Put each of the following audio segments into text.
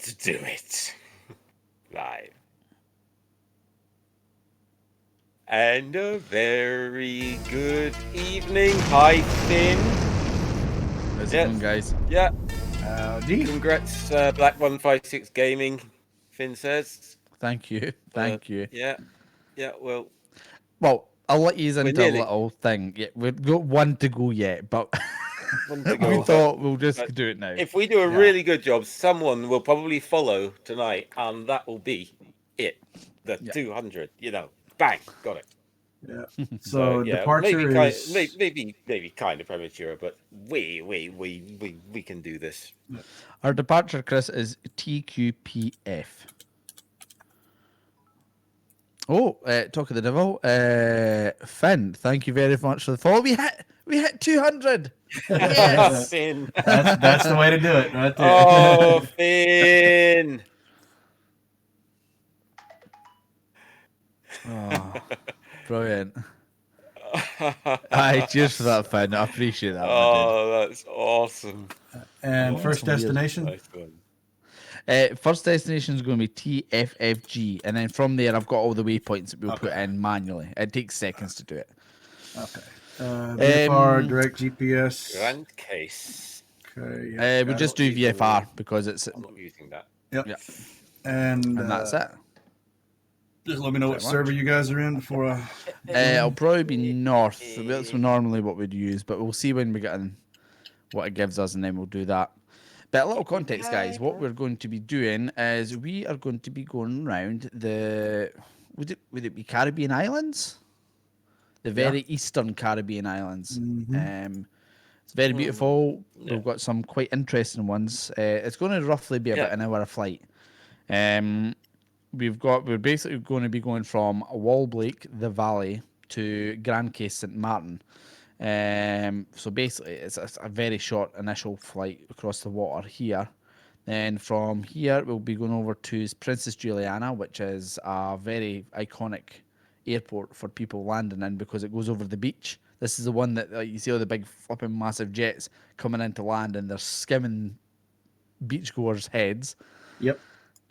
Let's do it. Live. And a very good evening. Hi, Finn. How's it going, guys? Yeah. Howdy. Congrats, Black156 Gaming, Finn says. Thank you. Thank you. Yeah. Yeah, well, I'll let you into a nearly. little thing. Yeah, we've got one to go yet, but one to go, we thought we'll but just do it now. if we do a really good job, someone will probably follow tonight, and that will be it. The 200, bang, got it. Yeah. So departure maybe kind of premature, but we can do this. Our departure, Chris, is TQPF. Oh, talk of the devil, Finn. Thank you very much for the follow. We hit 200. Yes, Finn. That's the way to do it, right there. Oh, Finn. Oh, brilliant. Cheers for that, Finn. I appreciate that. Oh, that's awesome. And first destination? Nice one. First destination is going to be TFFG, and then from there, I've got all the waypoints that we'll put in manually. It takes seconds to do it. Okay. VFR, direct GPS. Grand case. Okay. We'll just do VFR because it's. I'm not using that. Yep. And that's it. Just let me know what server you guys are in before I. It'll probably be north. That's normally what we'd use, but we'll see when we get in what it gives us, and then we'll do that. But a little context, guys. What we're going to be doing is we are going to be going around the. Would it be Caribbean islands? The very eastern Caribbean islands. Mm-hmm. It's very beautiful. We've got some quite interesting ones. It's going to roughly be about an hour of flight. We're basically going to be going from Wallblake, the Valley, to Grand Case St. Martin. So basically, it's a very short initial flight across the water here. Then from here, we'll be going over to Princess Juliana, which is a very iconic airport for people landing in because it goes over the beach. This is the one that you see all the big flipping massive jets coming in to land, and they're skimming beachgoers' heads. Yep.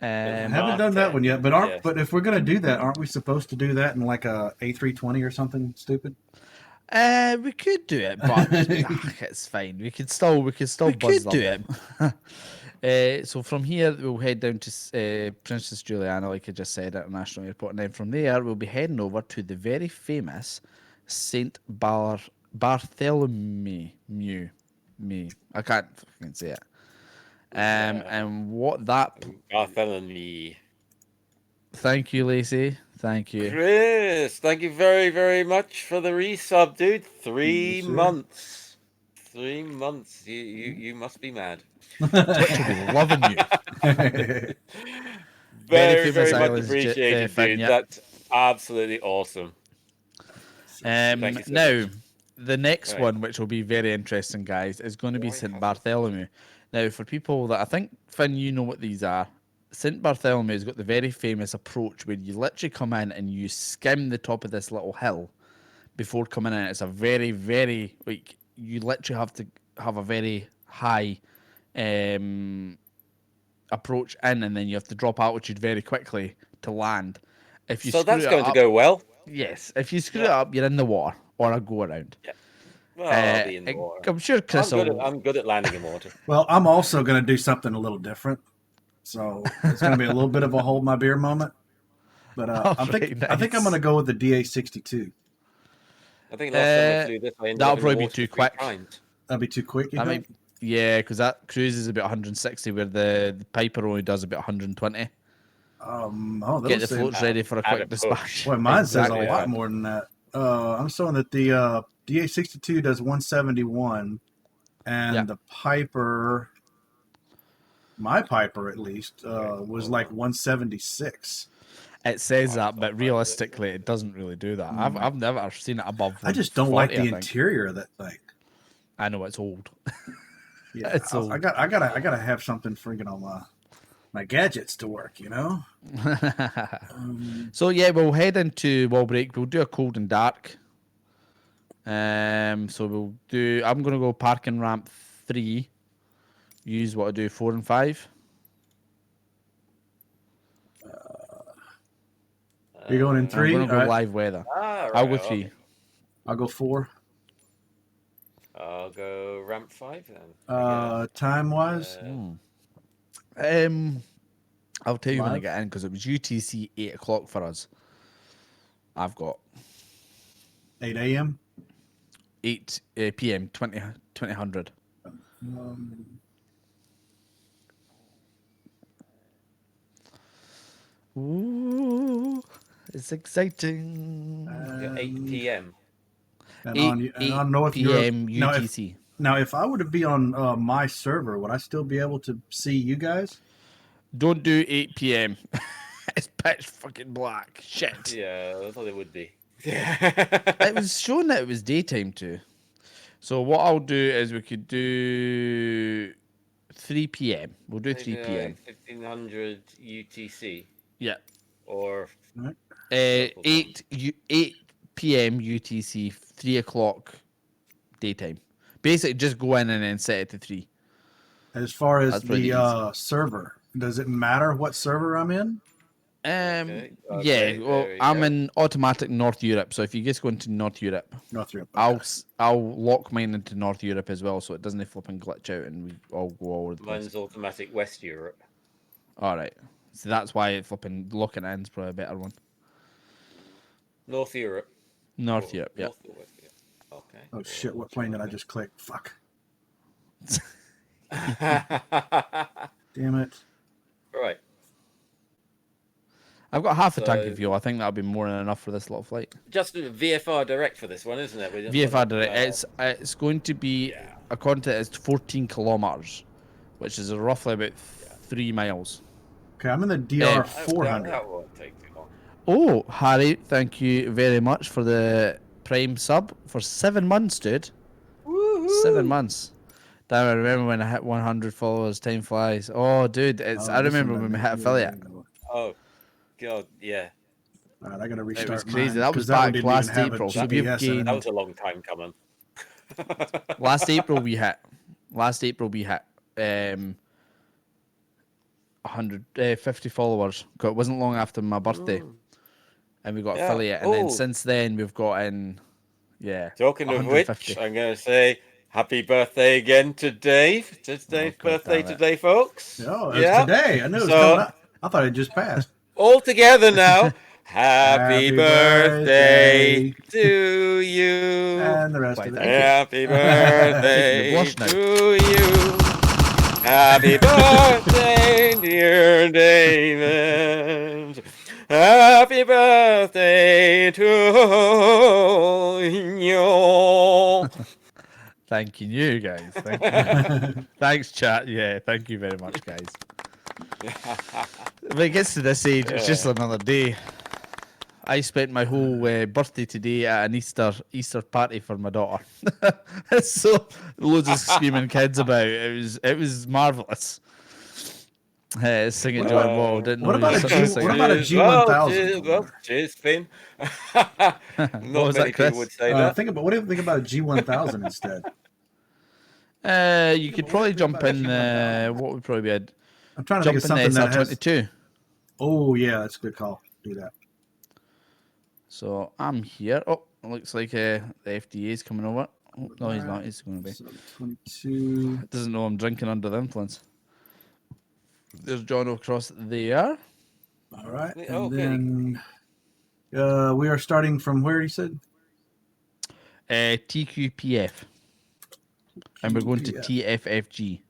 I haven't done that one yet, but if we're gonna do that, aren't we supposed to do that in like a A320 or something stupid? We could do it, but it's fine. We could still buzz do it. So from here we'll head down to Princess Juliana, like I just said, International Airport, and then from there we'll be heading over to the very famous Saint Bartholomew. I can't fucking say it. And what that Bartholomew. Thank you, Lacey. Thank you, Chris. Thank you very, very much for the resub, dude. 3 months. 3 months. You must be mad. Twitch will be loving you. very, very much appreciated, dude. That's absolutely awesome. Now, the next one, which will be very interesting, guys, is going to be St. Bartholomew. Now, for people that I think, Finn, you know what these are. St. Bartholomew has got the very famous approach where you literally come in and you skim the top of this little hill before coming in. It's a very, very, you literally have to have a very high approach in, and then you have to drop altitude very quickly to land. So that's going to go well. Yes. If you screw it up, you're in the water or a go around. Yeah. Well, I'll be in the water. I'm sure Chris I'm good at landing in water. Well, I'm also going to do something a little different. So it's going to be a little bit of a hold my beer moment. But I think I'm going to go with the DA62. I think last time I flew this, I ended that'll up probably be too quick. That'll be too quick, you think? Yeah, because that cruise is about 160, where the Piper only does about 120. Get the floats ready for a quick dispatch. Boy, mine says a lot more than that. I'm showing that the DA62 does 171, and the Piper, my Piper at least, was like 176. It says that, but realistically, it doesn't really do that. I've never seen it above. I just don't like the interior of that thing. I know it's old. Yeah, it's old. I gotta have something freaking on my gadgets to work, you know. So yeah, we'll head into wall break. We'll do a cold and dark. So we'll do. I'm gonna go parking ramp 3. Use what I do 4 and 5. You're going in I'm 3? going to go All right. live weather. Right, I'll go okay. 3. I'll go 4. I'll go ramp 5 then. Time-wise? I'll tell you when I Live? get in because it was UTC 8 o'clock for us. I've got 8 a.m.? 8 p.m. 2000. Ooh, it's exciting. Yeah, 8 p.m. And 8, on North p.m. Europe. UTC. Now, if I were to be on my server, would I still be able to see you guys? Don't do 8 p.m. It's pitch fucking black. Shit. Yeah, I thought it would be. It was showing that it was daytime too. So what I'll do is we could do 3 p.m. We'll do 3 p.m. 1500 UTC Yeah. or Right. local time. 8 p.m. UTC, 3 o'clock daytime. Basically, just go in and then set it to 3. As far as That's pretty the server, does it matter what server I'm in? Okay, Yeah. Well, there you I'm go. in automatic North Europe, so if you just go into North Europe, North Europe. Okay. I'll lock mine into North Europe as well, so it doesn't flip and glitch out, and we all go all over the place. Mine's automatic West Europe. All right. So that's why flipping locking it in is probably a better one. North Europe. North Europe, yeah. North or West Europe. Okay. Oh shit! What plane did I just click? Fuck! Damn it! Right. I've got half a tank So- of fuel. I think that'll be more than enough for this little flight. Just VFR direct for this one, isn't it? We don't VFR want direct. It's going to be according to it's 14 kilometers, which is roughly about 3 miles. Okay, I'm in the DR that 400. won't take too long. Oh, Harry, thank you very much for the Prime sub for 7 months, dude. Woo-hoo. 7 months. Damn, I remember when I hit 100 followers. Time flies. Oh, dude, it's. Oh, I this remember one when we doesn't- hit affiliate. Oh, God, yeah. All right, I gotta It restart. was crazy. Mine, That was 'cause one back didn't last even have a April. So we've GPS in it. gained. That was a long time coming. Last April we hit. 150 followers. 'Cause it wasn't long after my birthday, and we got Yeah. affiliate, and then Oh. since then we've got in. Yeah. Talking of which, 150. I'm going to say happy birthday again to Dave. It's Dave's God birthday damn it. today, folks. Oh, it's today. I knew it was So- coming up. I thought it just passed. All together now. Happy Happy birthday birthday. to you. And the rest Why, of it. thank you. Happy Making me birthday blush now. to you. Happy birthday, dear David. Happy birthday to you. Thanking you guys. Thank you. Thanks, chat. Yeah, thank you very much, guys. When it gets to this age, it's just another day. I spent my whole birthday today at an Easter party for my daughter. So loads of screaming kids about. It was marvelous. Singing What Joy about- Wall. Didn't know what you about were a such G- a singer. what about a G1000? Well, cheers, Finn. What Not was many that, Chris? people would say that. What do you think about a G1000 instead? You could probably jump in. What would probably be a I'm trying to think jump of in the something that has. SR22. Oh yeah, that's a good call. Do that. So I'm here. Oh, it looks like the FDA is coming over. Oh, no, he's not. He's going to be. So 22. Doesn't know I'm drinking under the influence. There's John across there. All right, and Okay. then we are starting from where you said. TQPF. And we're going to TQPF. TFFG.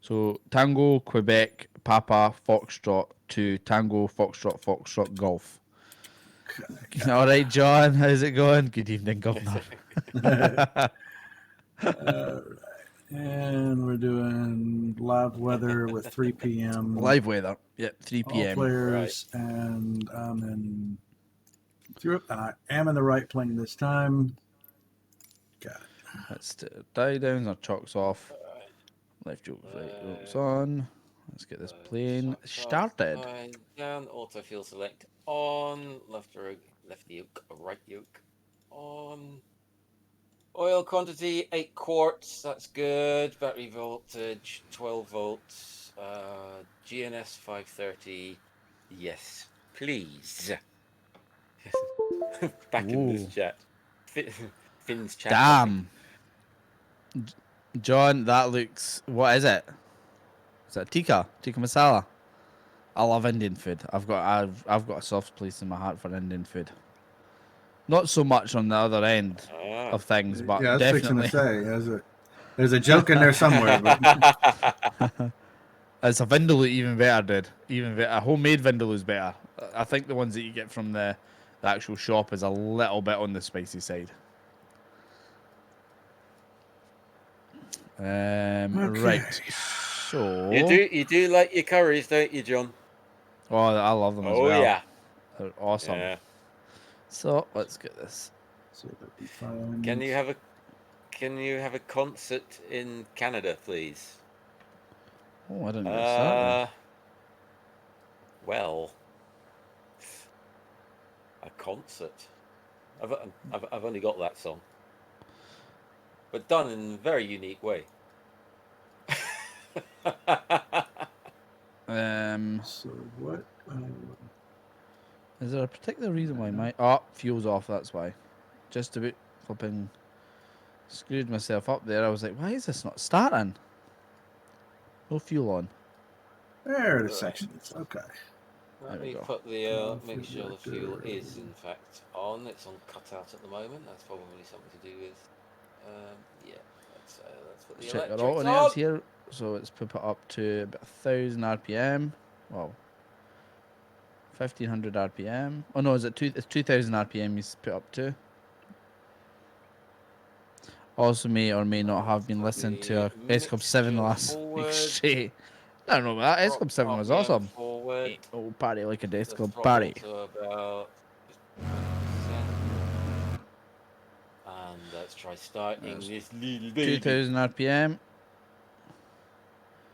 So Tango, Quebec, Papa, Foxtrot to Tango, Foxtrot, Foxtrot, Golf. All right, John, how's it going? Good evening, Governor. And we're doing live weather with 3 p.m. Live weather. Yep, 3 All p.m. players, and I'm in Europe. I am in the right plane this time. Got it. Let's die downs or chalks off. Left jokes, right jokes on. Let's get this plane started. Down, auto fuel select on, left yoke, right yoke on. Oil quantity 8 quarts, that's good. Battery voltage 12 volts. GNS 530, yes, please. Back in this Ooh. chat. Finn's chat topic. Damn. John, that looks... What is it? Is that tikka? Tikka masala? I love Indian food. I've got a soft place in my heart for Indian food. Not so much on the other end Ah. of things, but Yeah, I was fixing to definitely. say there's a joke in there somewhere, but It's a vindaloo even better, dude. Even better. A homemade vindaloo is better. I think the ones that you get from the actual shop is a little bit on the spicy side. okay. Right. So. You do like your curries, don't you, John? Oh, I love them as Oh well. yeah. They're awesome. Yeah. So let's get this. So that'd be fine. Can you have a concert in Canada, please? Oh, I didn't get started. Well, a concert. I've only got that song, but done in a very unique way. So what? Is there a particular reason why my fuel's off? That's why. Just about flipping screwed myself up there. I was like, why is this not starting? No fuel on. There the Right. section is. Okay. There Let we me go. put the make Fuel sure the fuel injector. is in fact on. It's on cutout at the moment. That's probably something to do with. Yeah. Let's put the Check our electrics alternators on. here. So let's put it up to about 1,000 RPM. Well, 1,500 RPM. Oh no, is it it's 2,000 RPM you put up to? Also may or may not have been Put listening to the our S Club 7 mixture last week forward. straight. I don't know about that. S Drop Club 7 was RPM awesome. forward. Oh, party like a S The Club throttle party. to about 20%. And let's try starting this little baby. 2,000 RPM.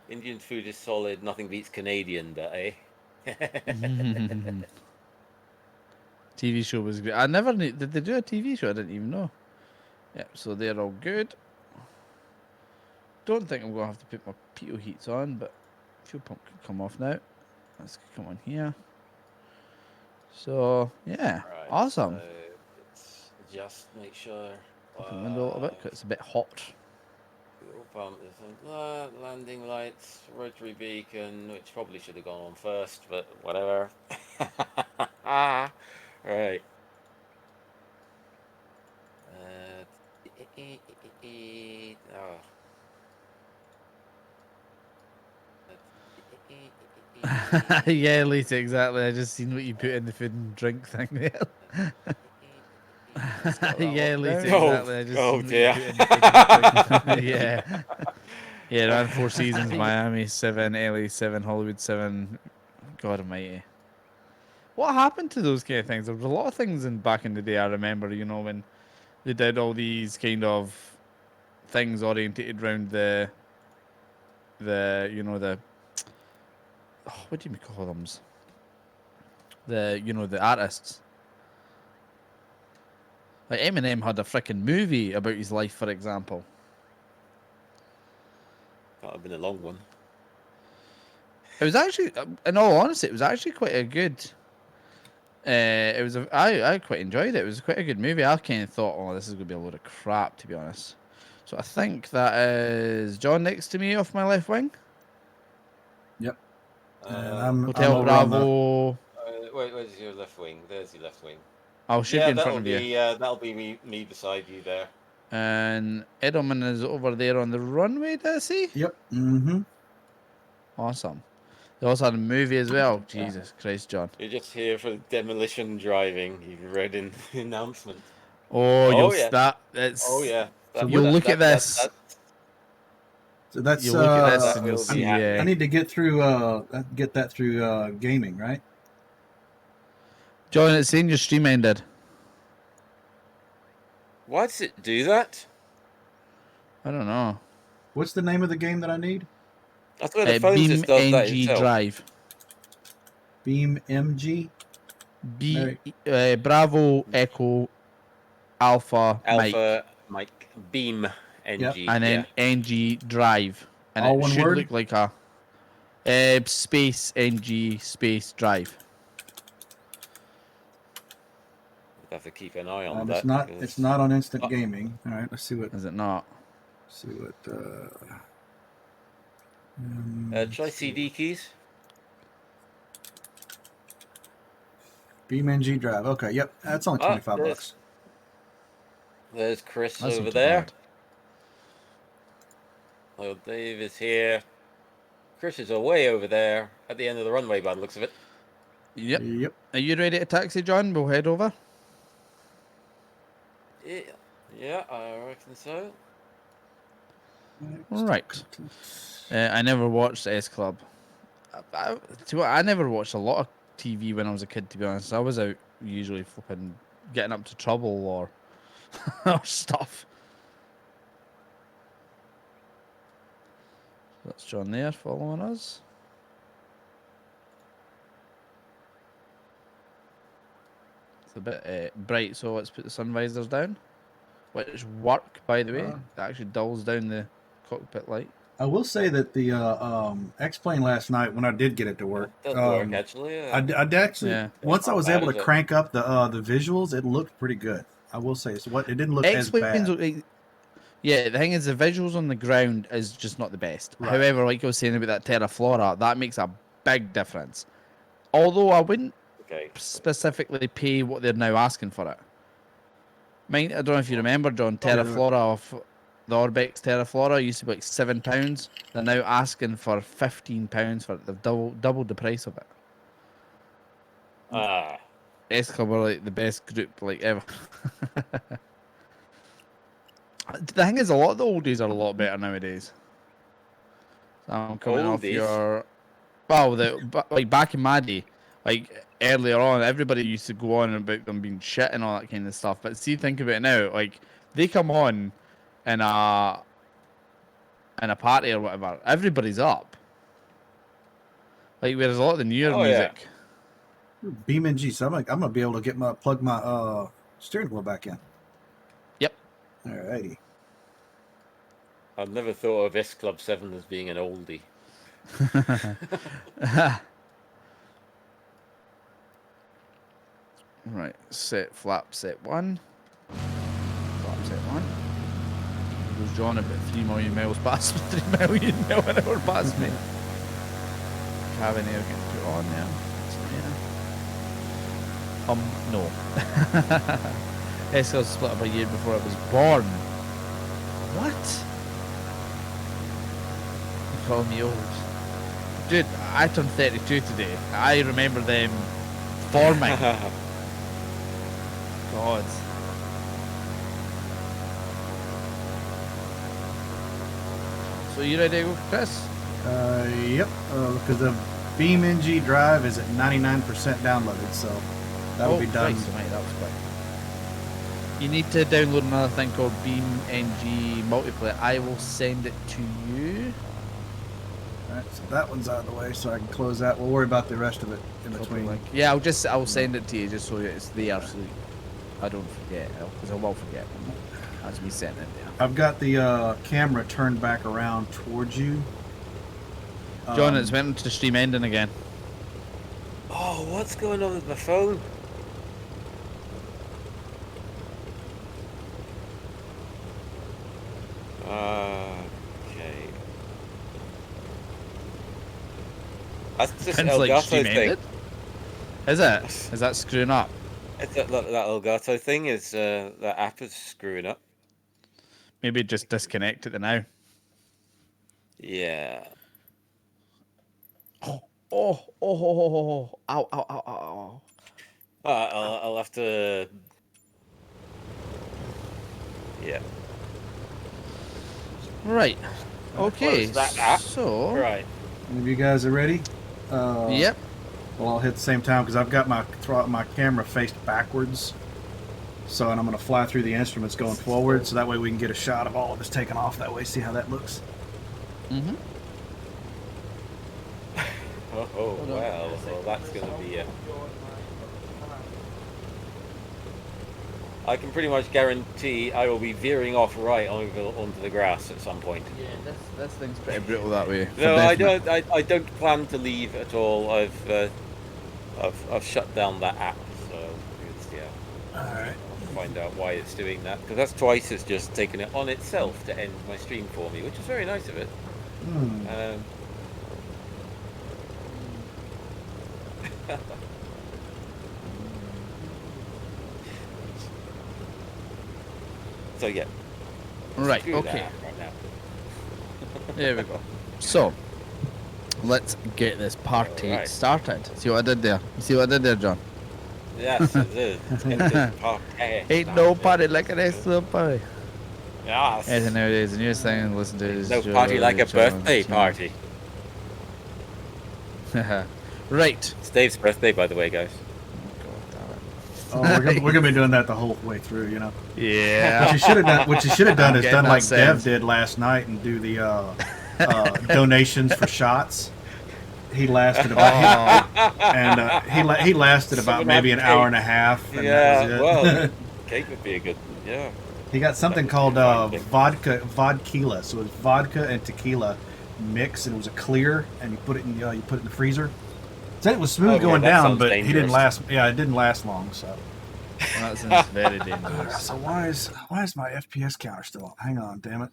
Indian food is solid. Nothing beats Canadian, but eh? TV show was great. I never knew. Did they do a TV show? I didn't even know. Yep, so they're all good. Don't think I'm going to have to put my PO heats on, but fuel pump can come off now. Let's come on here. So, yeah, Right, awesome. so let's just make sure. Open the window a little bit because it's a bit hot. Fuel pump is on, landing lights, rotary beacon, which probably should have gone on first, but whatever. Right. Oh. Yeah, Lisa, exactly. I just seen what you put in the food and drink thing there. Yeah, Lisa, exactly. I just Oh seen dear. what you put in the food and drink. Yeah. Yeah, around Four Seasons, Miami 7, LA 7, Hollywood 7. God almighty. What happened to those kind of things? There was a lot of things back in the day, I remember, when they did all these kind of things orientated around the what do you call them? The artists. Like Eminem had a freaking movie about his life, for example. That would have been a long one. It was actually, in all honesty, it was actually quite a good. It was I quite enjoyed it. It was quite a good movie. I kind of thought, oh, this is gonna be a load of crap, to be honest. So I think that is John next to me off my left wing. Yep. And Uh, I'm Hotel over on the. Bravo. where's your left wing? There's your left wing. I should be in front of you. That'll be me beside you there. And Edelman is over there on the runway, does he? Yep. Mm-hmm. Awesome. They also had a movie as well. Jesus Christ, John. You're just here for demolition driving. You've read in the announcement. Oh, Oh yeah. It's. Oh yeah. So You'll look at this. So that's You'll look at this that and you'll will be see. happening. I need to get through that through gaming, right? John, it's saying your stream ended. Why does it do that? I don't know. What's the name of the game that I need? I thought the phone Beam just does that NG itself. Drive. Beam MG. Bravo Echo Alpha Mike. Mike Beam NG. Yep. And then NG Drive. And All it one should word? look like a space NG space drive. have to keep an eye on It's that. not. 'Cause- It's not on instant gaming. All right. Let's see what. Is it not? See what. try CD keys. BeamNG drive. Okay. Yep. That's only $25. There's Chris That's over not too there. bad. Oh, Dave is here. Chris is away over there at the end of the runway by the looks of it. Yep. Yep. Are you ready to taxi, John? We'll head over. Yeah, I reckon so. Right. I never watched S Club. I never watched a lot of TV when I was a kid, to be honest. I was out usually flipping, getting up to trouble or, or stuff. That's John there following us. It's a bit bright, so let's put the sun visors down. Which work, by the way. It actually dulls down the cockpit light. I will say that the X-Plane last night, when I did get it to work, It does work actually. I'd actually Yeah. once I was Not able bad, to is it? crank up the visuals, it looked pretty good. I will say, so what it didn't look as X-Planes, bad. yeah, the thing is, the visuals on the ground is just not the best. Right. However, like I was saying about that Terra Flora, that makes a big difference. Although I wouldn't Okay. specifically pay what they're now asking for it. I don't know if you remember, John, Terra yeah. Flora of the Orbex Terra Flora used to be like £7. They're now asking for £15 for it. They've doubled the price of it. Ah. S Club are like the best group like ever. The thing is, a lot of the oldies are a lot better nowadays. So I'm coming off Oldies? your... Well, like back in my day, like earlier on, everybody used to go on about them being shit and all that kind of stuff. But see, think about it now. Like they come on in a party or whatever, everybody's up. Like whereas a lot of the newer Oh, yeah. music, BeamNG, so I'm gonna be able to plug my steering wheel back in. Yep. Alrighty. I've never thought of S Club 7 as being an oldie. Right, flap set 1. Flap set 1. Goes John about 3 million miles past me, 3 million mile an hour past me. Cabin air getting put on there. No. SL split up a year before I was born. What? You call me old. Dude, I turned 32 today. I remember them forming. God. So you ready to go, Chris? Yep. Because the BeamNG drive is at 99% downloaded, so that'll be done. Christ, mate, that was quick. You need to download another thing called BeamNG Multiplayer. I will send it to you. All right, so that one's out of the way, so I can close that. We'll worry about the rest of it in between. Yeah, I'll send it to you just so it's there, so I don't forget, because I will forget as we send it there. I've got the camera turned back around towards you. John, it's went into stream ending again. Oh, what's going on with my phone? Okay. That's just Depends, like, Elgato stream thing. ended? Is it? Is that screwing up? It's that Elgato thing is that app is screwing up. Maybe just disconnect it now. Yeah. Oh, ow, ow, ow, ow, ow. I'll have to. Yeah. Right. Okay. Close that app. So. Right. Any of you guys are ready? Yep. Well, I'll hit the same time because I've got my camera faced backwards. So, and I'm going to fly through the instruments going forward, so that way we can get a shot of all of us taking off that way. See how that looks? Mm-hmm. Oh well, that's going to be I can pretty much guarantee I will be veering off right onto the grass at some point. Yeah, this thing's pretty brutal that way. No, I don't. I don't plan to leave at all. I've shut down that app. So it's, yeah. Alright. Find out why it's doing that, because that's twice it's just taken it on itself to end my stream for me, which is very nice of it. So yeah. Right, Screw okay. that right now. There we go. So, let's get this party Alright. started. See what I did there? You see what I did there, John? Yes, it is. Let's get this party Ain't no started. party like an extra party. Yes. Anything nowadays, the newest thing to listen to is No party like a Joe birthday party. Right. It's Dave's birthday, by the way, guys. Oh, we're gonna be doing that the whole way through, you know. Yeah. What you should have done is Getting done that like saved. Dev did last night and do the donations for shots. He lasted about he lasted about Someone maybe had an hour cake. and a half. And Yeah, that was it. well, cake would be a good. Yeah. He got something That called would be fine. vodkila. So it was vodka and tequila mix, and it was a clear, and you put it in the freezer. Said it was smooth Oh, yeah, going that down, sounds but he didn't dangerous. last. Yeah, it didn't last long. So That sounds very dangerous. so why is my FPS counter still on? Hang on, damn it.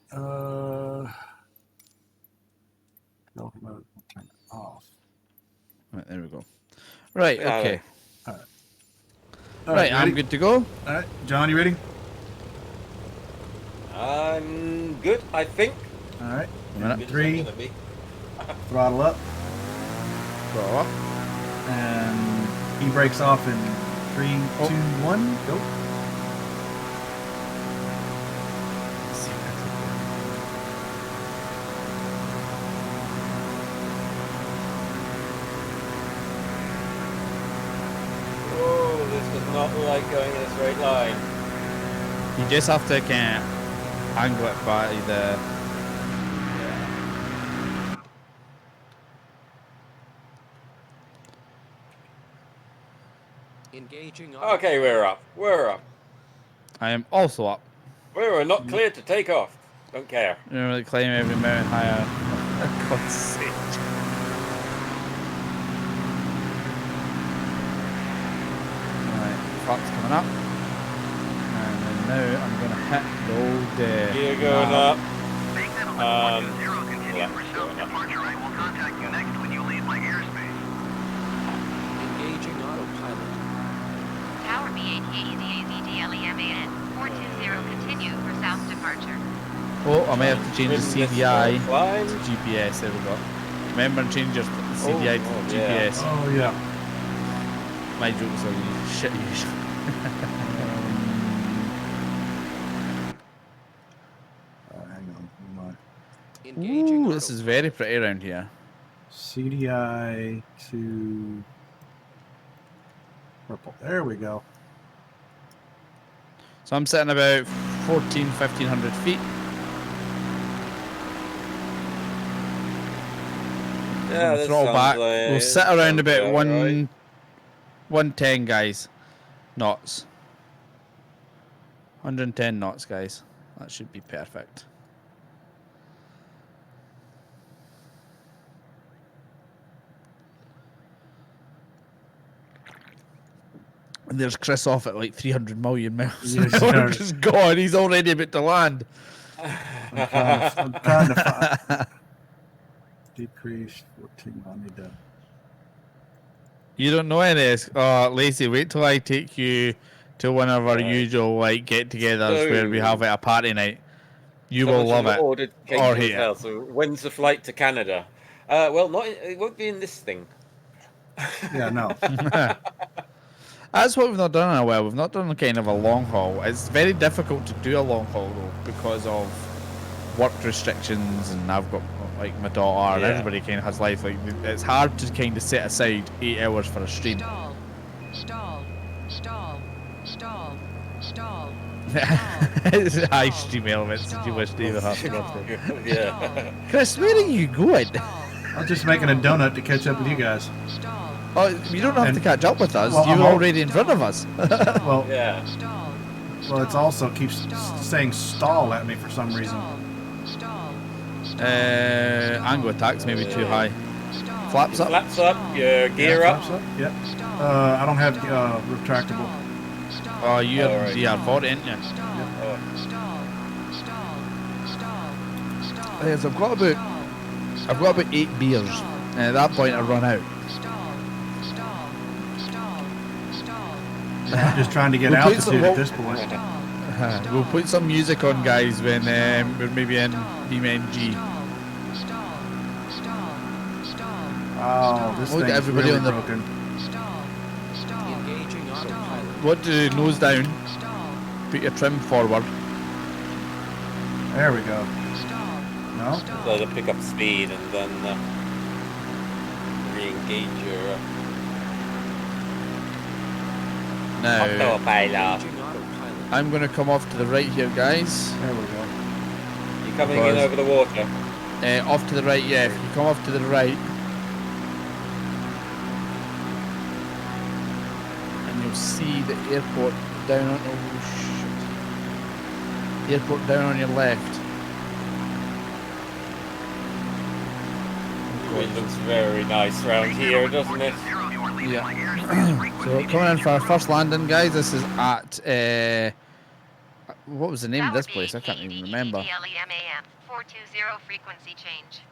No mode. Turn it off. Right, there we go. Right, Yeah, okay. All Right, you I'm ready? good to go. All right, John, you ready? I'm good, I think. All right. Minute. Good as I'm 3, gonna be. throttle up, Go up. and he breaks off in 3, 2, 1, go. Let's see if I Oh, this does not look like going in a straight line. can- You just have to kind of angle it by the. Engaging Okay, we're up. We're up. I am also up. We were not cleared to take off. Don't care. You know, like climb every mountain higher. For God's sake. Right, clock's coming up. And then now I'm going to hit the old. Gear going nav. up. Left Left going up. Engaging autopilot. Tower B88DAZDLEMAN 420 continue for south departure. Oh, I may have to change the Trim this CDI climb. to GPS. There we go. Remember, change your CDI to oh, GPS. Oh yeah. My jokes are shit usually. Hang on. Come Engaging Ooh, this is very pretty around here. CDI to purple. There we go. So I'm sitting about 1,500 feet. Yeah, this Throttle sounds back. like- We'll sit around sounds about about right. 110, guys. Knots. 110 knots, guys. That should be perfect. And there's Chris off at like 300 million miles. Yes, an hour, sir. just gone. He's already about to land. I'm trying to find. Decrease 14. I need to. You don't know any of this. Oh, Lacey, wait till I take you to one of our Right. usual like get-togethers where we have a party night. You will love it. Ordered cake Or to hate hotel. So when's the flight to Canada? Well, not. It won't be in this thing. Yeah, no. That's what we've not done in a while. We've not done kind of a long haul. It's very difficult to do a long haul though because of work restrictions, and I've got like my daughter, and Yeah. everybody kind of has life. Like it's hard to kind of set aside 8 hours for a stream. Stall. Stall. Stall. Stall. Stall. It's high stream elements. Did you wish David happy birthday? Yeah. Chris, where are you going? I was just making a donut to catch up with you guys. Oh, you don't have to And- catch up with us. well, You're I'm al- already in front of us. Well, Yeah. well, it's also keeps saying stall at me for some reason. Angle attack's maybe too high. Flaps up. Flaps up. Your gear Yeah, up. flaps Yep. I don't have retractable. Stall. Oh, you're Alright. DR40, ain't you? Stall. Oh. Stall. Stall. Stall. Stall. Yes, I've got about Stall. I've got about 8 beers, and at that point I run out. Stall. Stall. Stall. Stall. I'm just trying to get We'll put some- altitude well- at this point. Stall. We'll put some music on, guys, when we're maybe in BMG. Stall. Stall. Stall. Oh, this Look at thing's everybody really on the- broken. Stall. Stall. Engaging autopilot. What do nose down? Stall. Put your trim forward. There we go. Stall. No? So to pick up speed and then re-engage your Now autopilot. Engaging autopilot. I'm gonna come off to the right here, guys. There we go. You coming in Because- over the water? Off to the right, yeah. If you come off to the right, and you'll see the airport down on. Oh shit! The airport down on your left. It looks very nice around here, doesn't it? Yeah. So coming in for our first landing, guys. This is at what was the name of this place? I can't even remember. DLEMAN 420 frequency change.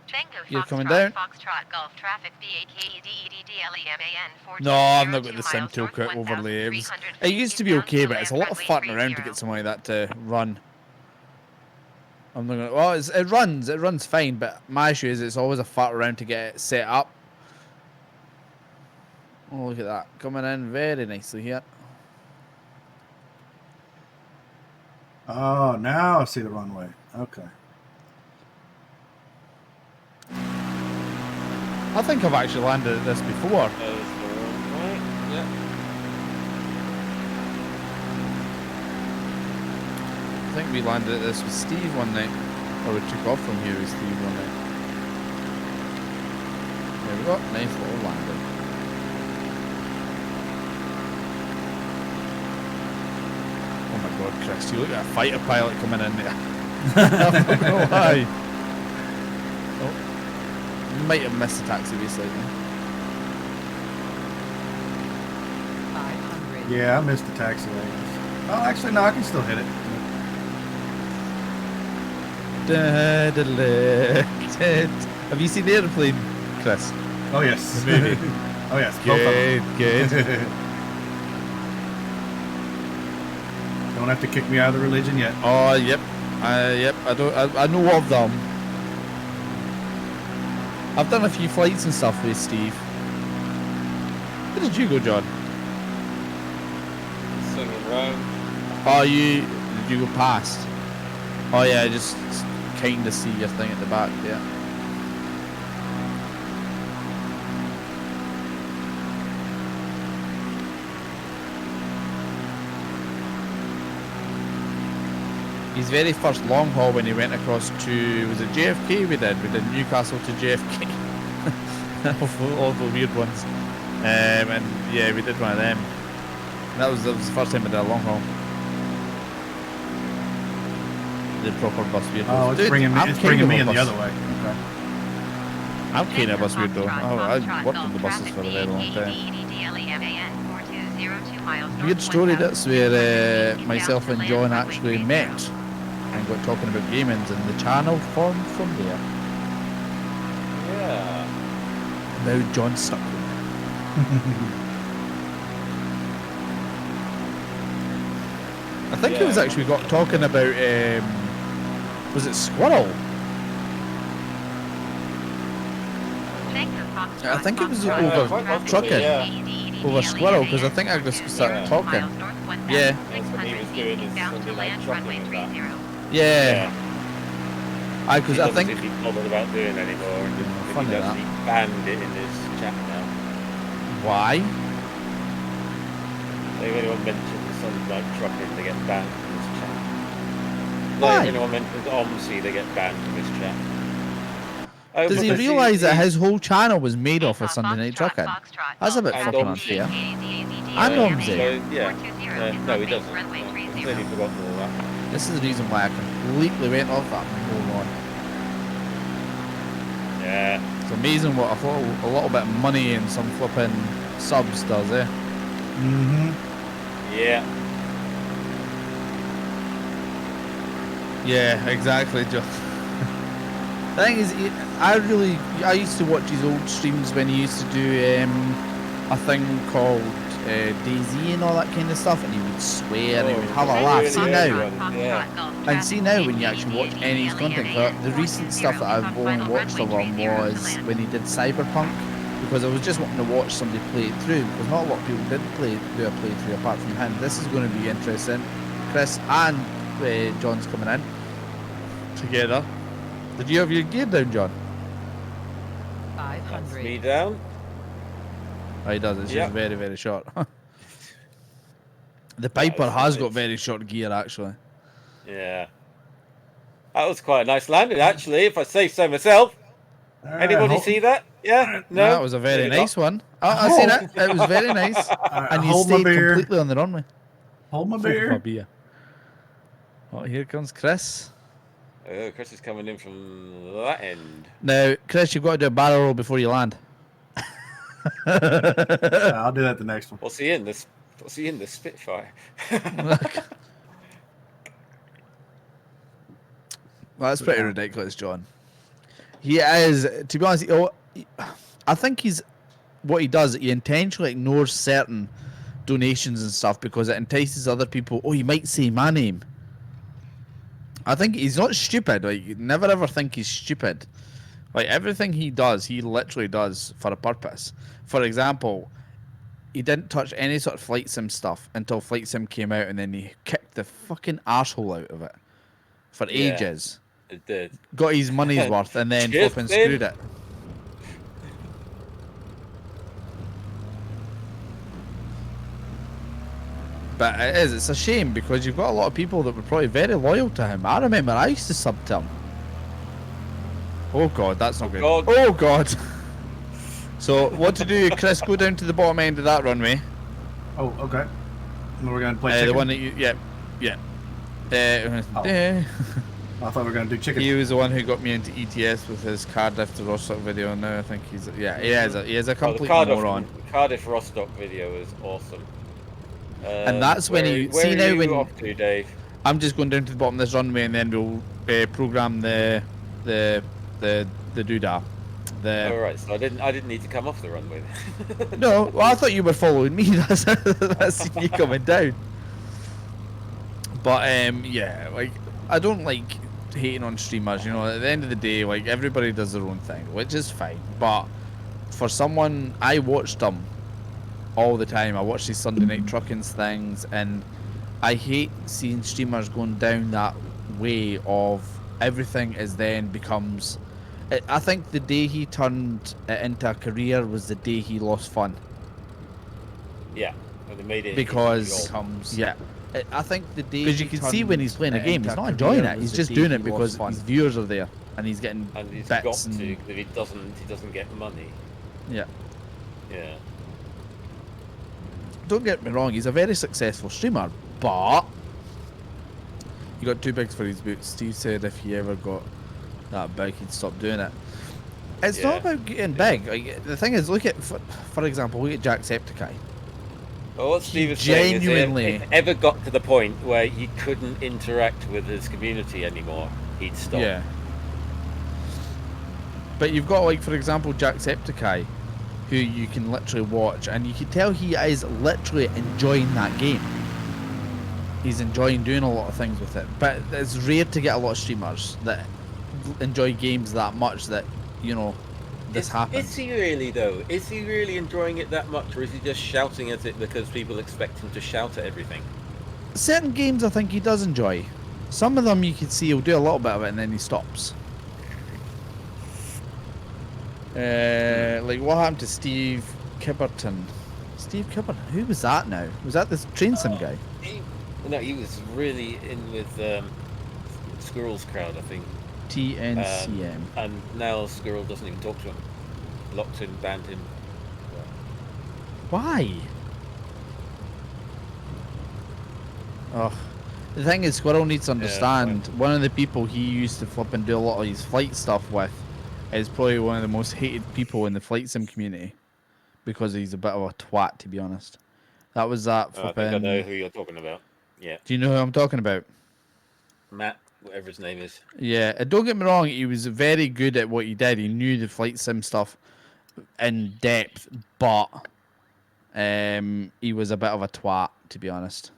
Tango You're Foxtrot, coming down? Foxtrot Golf traffic BAKEDEDDLEMAN 420 No, I've not got the miles sim north, toolkit overlay. 1,350 It used to be okay, south but to it's a lot of land farting runway around to 30. get something like that to run. I'm not gonna. Well, it runs fine, but my issue is it's always a fart around to get it set up. Oh, look at that, coming in very nicely here. Oh, now I see the runway. Okay. I think I've actually landed at this before. There's the runway. Yeah. I think we landed at this with Steve one night, or we took off from here with Steve one night. There we go, nice little landing. Oh my god, Chris, you look at a fighter pilot coming in there. I'm not gonna lie. Oh, you might have missed the taxiway slightly. 500. Yeah, I missed the taxiway. Oh, actually, no, I can still hit it. Have you seen the airplane, Chris? Oh, yes. The movie. Oh, yes. Both of them. Good. Don't have to kick me out of the religion yet. Oh, yep. Yep. I know of them. I've done a few flights and stuff with Steve. Where did you go, John? Swinging round. Oh, did you go past? Oh yeah, I just kind of see your thing at the back. Yeah. His very first long haul when he went across to, was it JFK we did Newcastle to JFK. all the weird ones. And yeah, we did one of them. That was the first time I did a long haul. The proper bus weird. Oh, it's bringing me in the other way. Okay. I'm keen on bus weird though. Foxtrot, Oh, Foxtrot, I've worked on the Golf buses for a traffic very long time. BAKEDEDDLEMAN 4202 miles north, Weird story, that's where 1,350 myself south to and land John runway actually 30. met and got talking about gamings, and the channel formed from there. Yeah. Now John's stuck. I think it was Yeah. actually got talking about, was it Squirrel? I think it was over trucking. Over Squirrel, because I think I just started talking. Yeah. That's what he was doing, is Sunday night trucking and that. Yeah. Because He I doesn't think, seem to be bothered about doing anymore. If funny he does, that. he banned it in his chat now. why? So if anyone mentions Sunday night trucking, they get banned from his chat. Why? Like if anyone mentions OMSI, they get banned from his chat. Oh, Does he because realise that his whole channel was made off of Sunday Night Trucking? That's a bit And fucking Omzi. unfair. And Omzi. So, yeah. No, he doesn't. I've clearly forgotten all that. This is the reason why I completely went off that and moved on. Yeah. It's amazing what a little bit of money and some flipping subs does, eh? Mm-hmm. Yeah. Yeah, exactly, Joe. The thing is, I used to watch his old streams when he used to do a thing called DayZ and all that kind of stuff, and he would swear and he would have a laugh. really See early now, on, yeah. and see now when you actually watch any of his content, the recent stuff that I've only watched of him was when he did Cyberpunk, because I was just wanting to watch somebody play it through, because not a lot of people did do a playthrough apart from him. This is going to be interesting. Chris and John's coming in together. Did you have your gear down, John? That's 500. me down. Oh, he does. It's Yep. just very, very short. The That Piper is has nice. got very short gear, actually. Yeah. That was quite a nice landing, actually, if I say so myself. Anybody see that? Yeah? No? That was a very Maybe nice not. one. I seen it. It was very nice. And you Hold my stayed beer. completely on the runway. Hold my My beer. beer. Oh, here comes Chris. Oh, Chris is coming in from that end. Now, Chris, you've got to do a barrel roll before you land. I'll do that the next one. What's he in? What's he in? The Spitfire. That's pretty ridiculous, John. He is, to be honest, I think what he does, he intentionally ignores certain donations and stuff because it entices other people. Oh, you might say my name. I think he's not stupid. Like, you never ever think he's stupid. Like, everything he does, he literally does for a purpose. For example, he didn't touch any sort of Flight Sim stuff until Flight Sim came out, and then he kicked the fucking arsehole out of it for Yeah. ages. It did. Got his money's worth, and then Cheers, flipping Finn. screwed it. But it's a shame because you've got a lot of people that were probably very loyal to him. I remember I used to sub to him. Oh god, that's not good. God. Oh god. So what to do, Chris? Go down to the bottom end of that runway. Oh, okay. And we're gonna play The chicken. one that you, yeah. Oh. I thought we were gonna do chicken. He was the one who got me into ETS with his Cardiff to Rostock video, and now I think he's he is a Oh, complete the moron. Cardiff Rostock video is awesome. And that's when where, you where see are now you when off to, Dave? I'm just going down to the bottom of this runway, and then we'll program the doodah. Oh, right, so I didn't need to come off the runway then. No, well, I thought you were following me. That's seen you coming down. But yeah, like I don't like hating on streamers. You know, at the end of the day, like everybody does their own thing, which is fine. But for someone, I watched them all the time. I watch these Sunday night truckings things, and I hate seeing streamers going down that way of everything is then becomes. I think the day he turned it into a career was the day he lost fun. Yeah, when they made it Because into I think the day because you can see when he's playing a game, he's not enjoying it. He's just doing it because his viewers are there and he's getting and he's bits got and to, because he doesn't get money. yeah. Yeah. Don't get me wrong, he's a very successful streamer, but he got too big for his boots. Steve said if he ever got that big, he'd stop doing it. It's not Yeah. about getting big. Like, the thing is, look at, for example, look at Jacksepticeye. Well, what Steve was genuinely- saying is if it ever got to the point where he couldn't interact with his community anymore, he'd stop. Yeah. But you've got, like, for example, Jacksepticeye, who you can literally watch, and you can tell he is literally enjoying that game. He's enjoying doing a lot of things with it. But it's rare to get a lot of streamers that enjoy games that much that, you know, this happens. Is he really, though? Is he really enjoying it that much, or is he just shouting at it because people expect him to shout at everything? Certain games I think he does enjoy. Some of them you can see he'll do a little bit of it and then he stops. Like what happened to Steve Kibberton? Steve Kibberton? Who was that now? Was that this train sim guy? He was really in with Squirrel's crowd, I think. TNCM. And now Squirrel doesn't even talk to him. Locked him, banned him. Why? Oh, the thing is, Squirrel needs to understand, one of the people he used to flip and do a lot of his flight stuff with is probably one of the most hated people in the flight sim community. because he's a bit of a twat, to be honest. That was that I think I know flipping. who you're talking about. Yeah, Do you know who I'm talking about? Matt, whatever his name is. Yeah, don't get me wrong. He was very good at what he did. He knew the flight sim stuff in depth, but he was a bit of a twat, to be honest.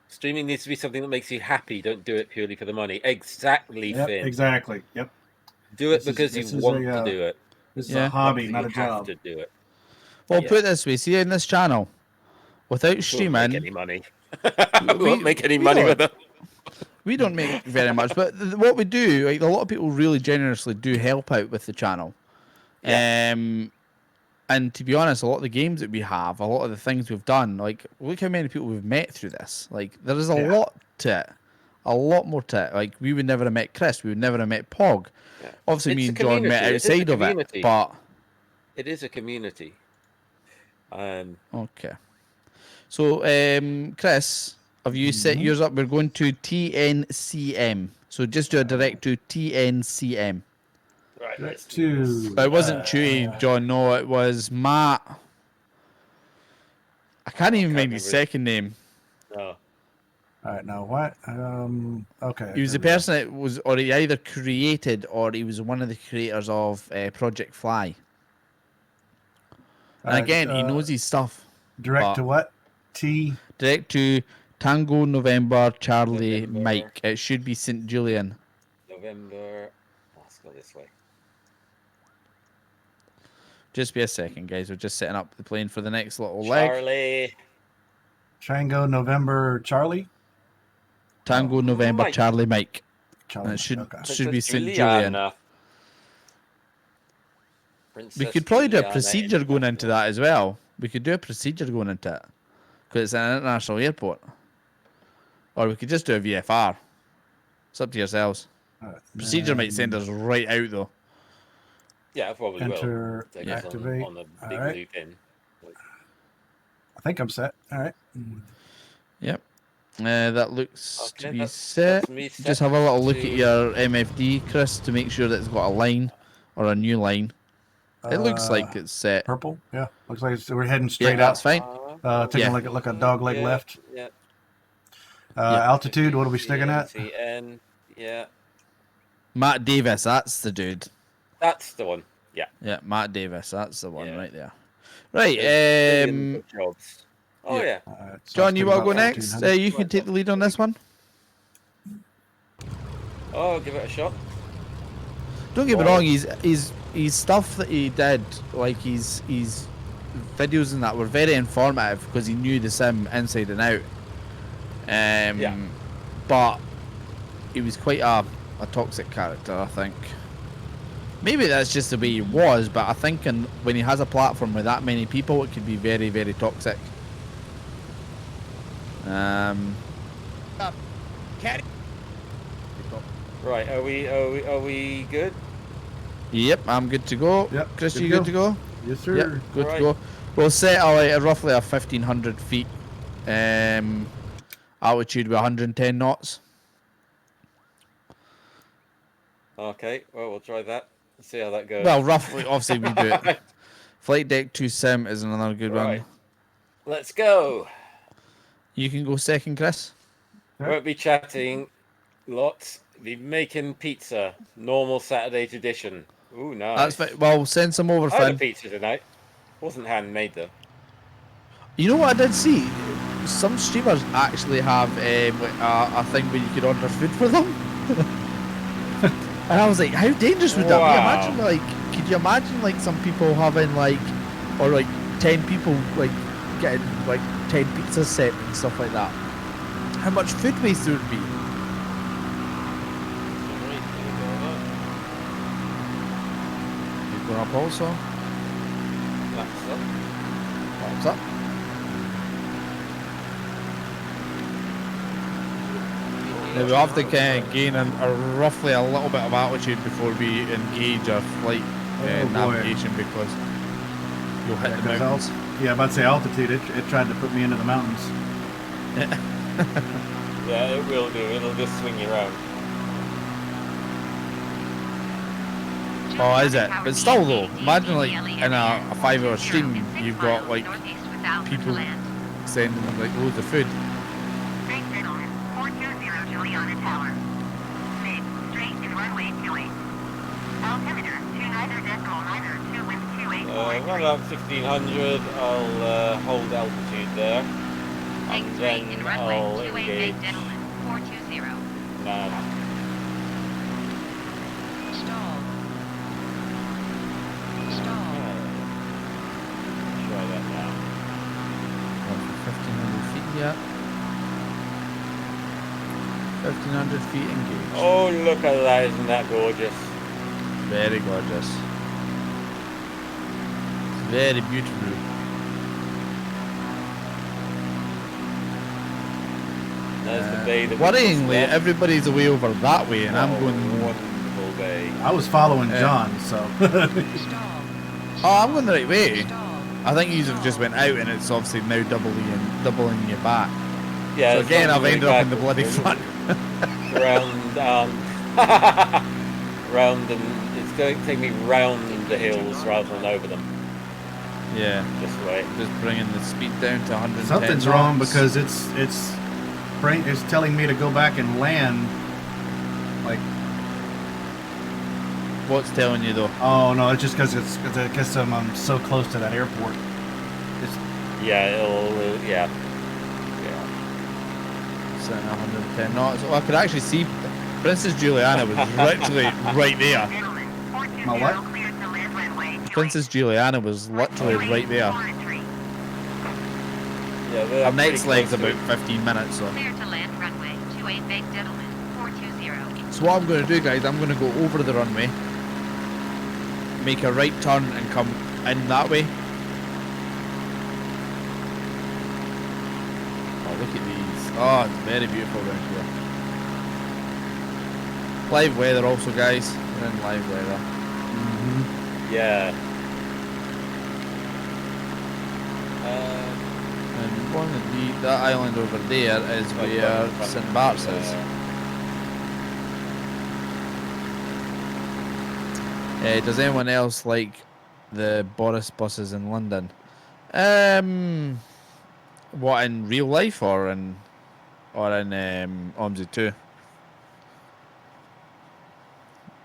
Streaming needs to be something that makes you happy. Don't do it purely for the money. Exactly, Yep, Finn. exactly. Yep. Do it This is- because this you is want a, to do it, This is Yeah. a hobby, because not you a have job. to do it. Well, Yeah. put it this way: see, in this channel, without We won't streaming, make any money. we won't make any we money don't. with it. We don't make very much, but what we do, like a lot of people really generously do help out with the channel. Yeah. And to be honest, a lot of the games that we have, a lot of the things we've done, like look how many people we've met through this. Like there is a Yeah. lot to it, a lot more to it. Like we would never have met Chris, we would never have met Pog. Yeah. Obviously, me It's a and John met community. It is a outside of it, community. but It is a community. okay. So, Chris, have you set yours up? We're going to TNCM. So just do a direct to TNCM. Right. Let's Direct do this. to. But it wasn't Chewy, John. No, it was Matt. I can't even can't remember his remember. second name. No. All right, now what? Okay. He was the there we go. person that was, or he either created, or he was one of the creators of Project Fly. And again, he knows his stuff. Direct to but- what? T. Direct to Tango November Charlie November. Mike. It should be St. Julian. November. Let's go this way. Just be a second, guys. We're just setting up the plane for the next little leg. Charlie. Tango November Charlie. Tango November Mike. Charlie Mike. Charlie. And it should Okay. should be Princess St. Julian. Juliana. We Princess could probably do a Juliana procedure going into International. that as well. We could do a procedure going into it because it's an international airport, or we could just do a VFR. It's up to yourselves. All right, Procedure might send us right out though. Yeah, I probably Enter, will. Take us activate. on the big All right. loop in. I think I'm set. All right. Yep. That looks to Okay, be that's set. me set Just have a little look at to- your MFD, Chris, to make sure that it's got a line or a new line. It looks like it's set. Purple. Yeah. Looks like we're heading Yeah, straight that's out. fine. Taking Yeah. a look at a dog leg Yeah, left. Yeah. Altitude. What are we sticking at? TN, yeah. Matt Davis, that's the dude. That's the one. Yeah. Yeah, Matt Davis, that's the one Yeah. right there. Right, Billion jobs. Oh, yeah. yeah. All right, so John, it's you been want to go about next? 1400. You can take the lead on this one. Oh, give it a shot. Don't get me Well- wrong, he's stuff that he did, like his videos and that were very informative because he knew the sim inside and out. Yeah. But he was quite a toxic character, I think. Maybe that's just the way he was, but I think when he has a platform with that many people, it could be very, very toxic. Right, are we good? Yep, I'm good to go. Yep, Chris, good you to good to go? Yes, sir. Yep, good Alright. to go. We'll set at roughly a 1,500 feet. Altitude with 110 knots. Okay, well, we'll try that. Let's see how that goes. Well, roughly, obviously we do it. Flight Deck 2 Sim is another good Right. one. Let's go. You can go second, Chris. Yeah. Won't be chatting lots. Be making pizza. Normal Saturday tradition. Ooh, nice. That's fine. Well, send some over, I had a Finn. pizza tonight. Wasn't handmade though. You know what I did see? Some streamers actually have a thing where you could order food for them. And I was like, how dangerous would that be? Wow. Imagine, like, could you imagine, like, some people having, like, or, like, 10 people, like, getting, like, 10 pizzas sent and stuff like that? How much food waste there would be? You're going up also? What's up? Now we have to kind of gain roughly a little bit of altitude before we engage our flight Oh, boy. navigation because you'll hit the 'cause mountains. Yeah, about to say altitude. It tried to put me into the mountains. Yeah, it will do. It'll just swing you around. Oh, is it? But still though, imagine like in a 5-hour stream, you've got like people sending them like loads of food. Straight Riddle, 420 Juliana Tower. Mid, straight and runway 28. Altimeter, 2 wind 28. Around about 1500, I'll hold altitude there. Take And straight then and runway I'll 28 engage gentlemen, 420. now. Stall. Stall. Try that now. 1500 feet, yeah. 1500 feet engaged. Oh, look at that! Isn't that gorgeous? Very gorgeous. Very beautiful. There's the bay that we Worryingly, just left. everybody's away over that way, and I'm Oh, going. wonderful bay. I was following John, so. Stall. Oh, I'm going the right way. Stall. I think you have just went out, and it's obviously now doubling you back. Yeah. So it's again, not I've really ended up in the back, bloody it's front. round, round, and it's going to take me round the hills rather than over them. Yeah, This way. just bringing the speed down to 110. Something's wrong knots. because it's telling me to go back and land. Like, What's telling you though? oh no, it's just because I guess I'm so close to that airport. It's, Yeah, it'll. Yeah. Yeah. Sitting at 110 knots. Oh, I could actually see Princess Juliana was literally right there. Gentlemen, My 420 what? cleared to land runway 28. Princess Juliana was literally right there. Yeah. they're Our pretty next leg's close to about 15 minutes, so. Clear to land runway 28 big gentlemen, 420. So what I'm going to do, guys, I'm going to go over the runway, make a right turn, and come in that way. Oh, look at these. Oh, it's very beautiful down here. Live weather also, guys. We're in live weather. Yeah. And one of that island over there is where St. Bart's is. Does anyone else like the Boris buses in London? What, in real life or in OMSI 2?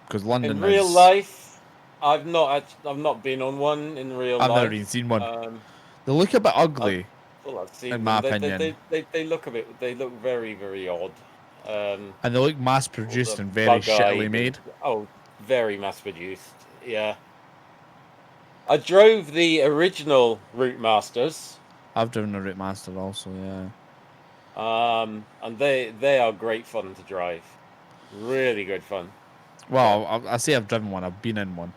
Because London In real is, life, I've not been on one in real I've life. never even seen one. Um, They look a bit ugly. well, I've seen In them. my They opinion. look a bit. They look very, very odd. And they look mass produced the and very bug-eyed shittily and- made. Oh, very mass produced. Yeah. I drove the original Route Masters, I've driven a Route Master also, yeah. and they are great fun to drive. Really good fun. Well, I say I've driven one. I've been in one.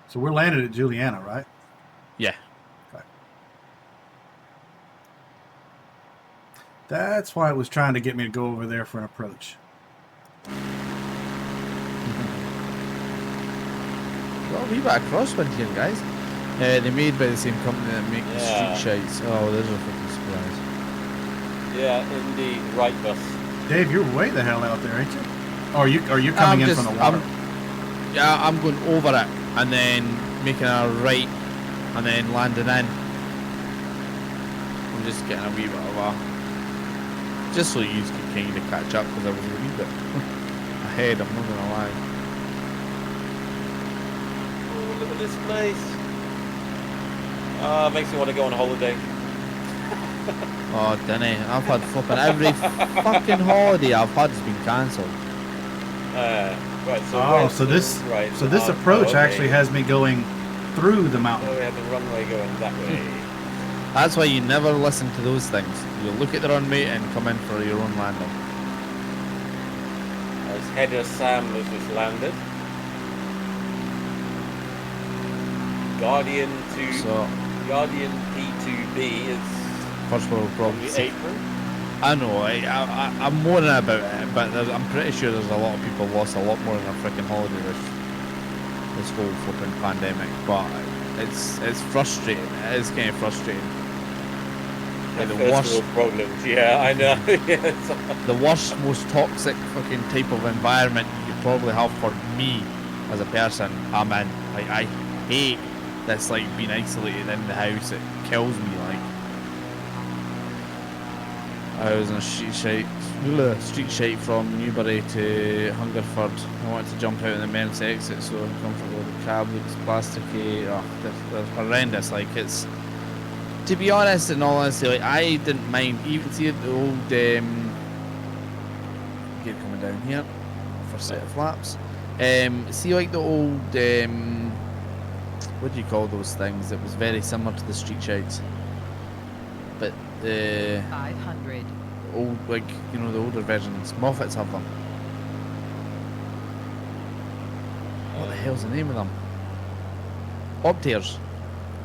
so we're landed at Juliana, right? Yeah. That's why it was trying to get me to go over there for an approach. Well, we got a crosswind here, guys. They're made by the same company that make the Yeah. street shites. Oh, there's a fucking surprise. Yeah, indeed. Right bus. Dave, you're way the hell out there, ain't you? Or are you coming in from the water? I'm going over it and then making a right and then landing in. I'm just getting a wee bit of a... Just so you can kind of catch up because I was a wee bit ahead, I'm not going to lie. Oh, look at this place. Makes me want to go on holiday. Oh, Denny, I've had flipping every fucking holiday I've had has been cancelled. Right. So Oh, where's so the- this right. so this approach actually has me going through the mountain. Oh, we have the runway going that way. That's why you never listen to those things. You look at the runway and come in for your own landing. As Header Sam has just landed. Guardian Guardian P2B is First world on the problems. apron. I know, I'm moaning about it, but I'm pretty sure there's a lot of people lost a lot more in their freaking holiday this whole flipping pandemic. But it's frustrating. It is kind of frustrating. Like the First worst, world problems. Yeah, I know. Yes. the worst, most toxic fucking type of environment you could probably have for me as a person, I'm in. Like, I hate this, like, being isolated in the house. It kills me, like. I was on a street shite from Newbury to Hungerford. I wanted to jump out in the men's exit, so uncomfortable. The cab looks plasticky. Oh, they're horrendous. Like, it's... To be honest, in all honesty, like, I didn't mind. Even see the old... gear coming down here. First set of flaps. See, like, the old... what do you call those things? It was very similar to the street shites. But... 500. old, like, you know, the older versions. Moffats have them. What the hell's the name of them? Optiers.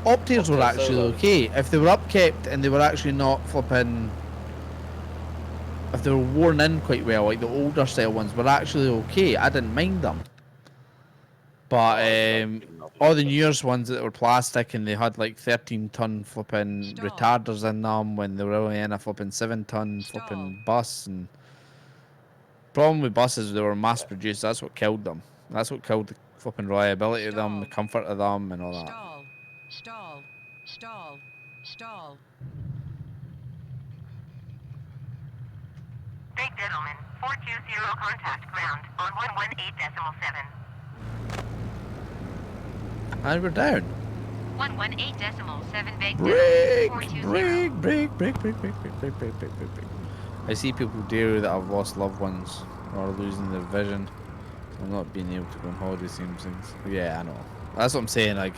Optiers were Optier actually Solos. okay if they were upkept and they were actually not flipping. If they were worn in quite well, like the older style ones were actually okay. I didn't mind them. But all the newer ones that were plastic and they had like 13-ton flipping Stall. retarders in them when they were only in a flipping 7-ton Stall. flipping bus. And problem with buses, they were mass produced. That's what killed them. That's what killed the flipping reliability of them, the Stall. comfort of them, and all that. Stall. Stall. Stall. Stall. Big Diddleman, 420 contact ground on 118.7. And we're down. 118.7 Big Break, Diddleman, 420. break. I see people dear that have lost loved ones or losing their vision. I'm not being able to go on holiday seems things. Yeah, I know. That's what I'm saying. Like,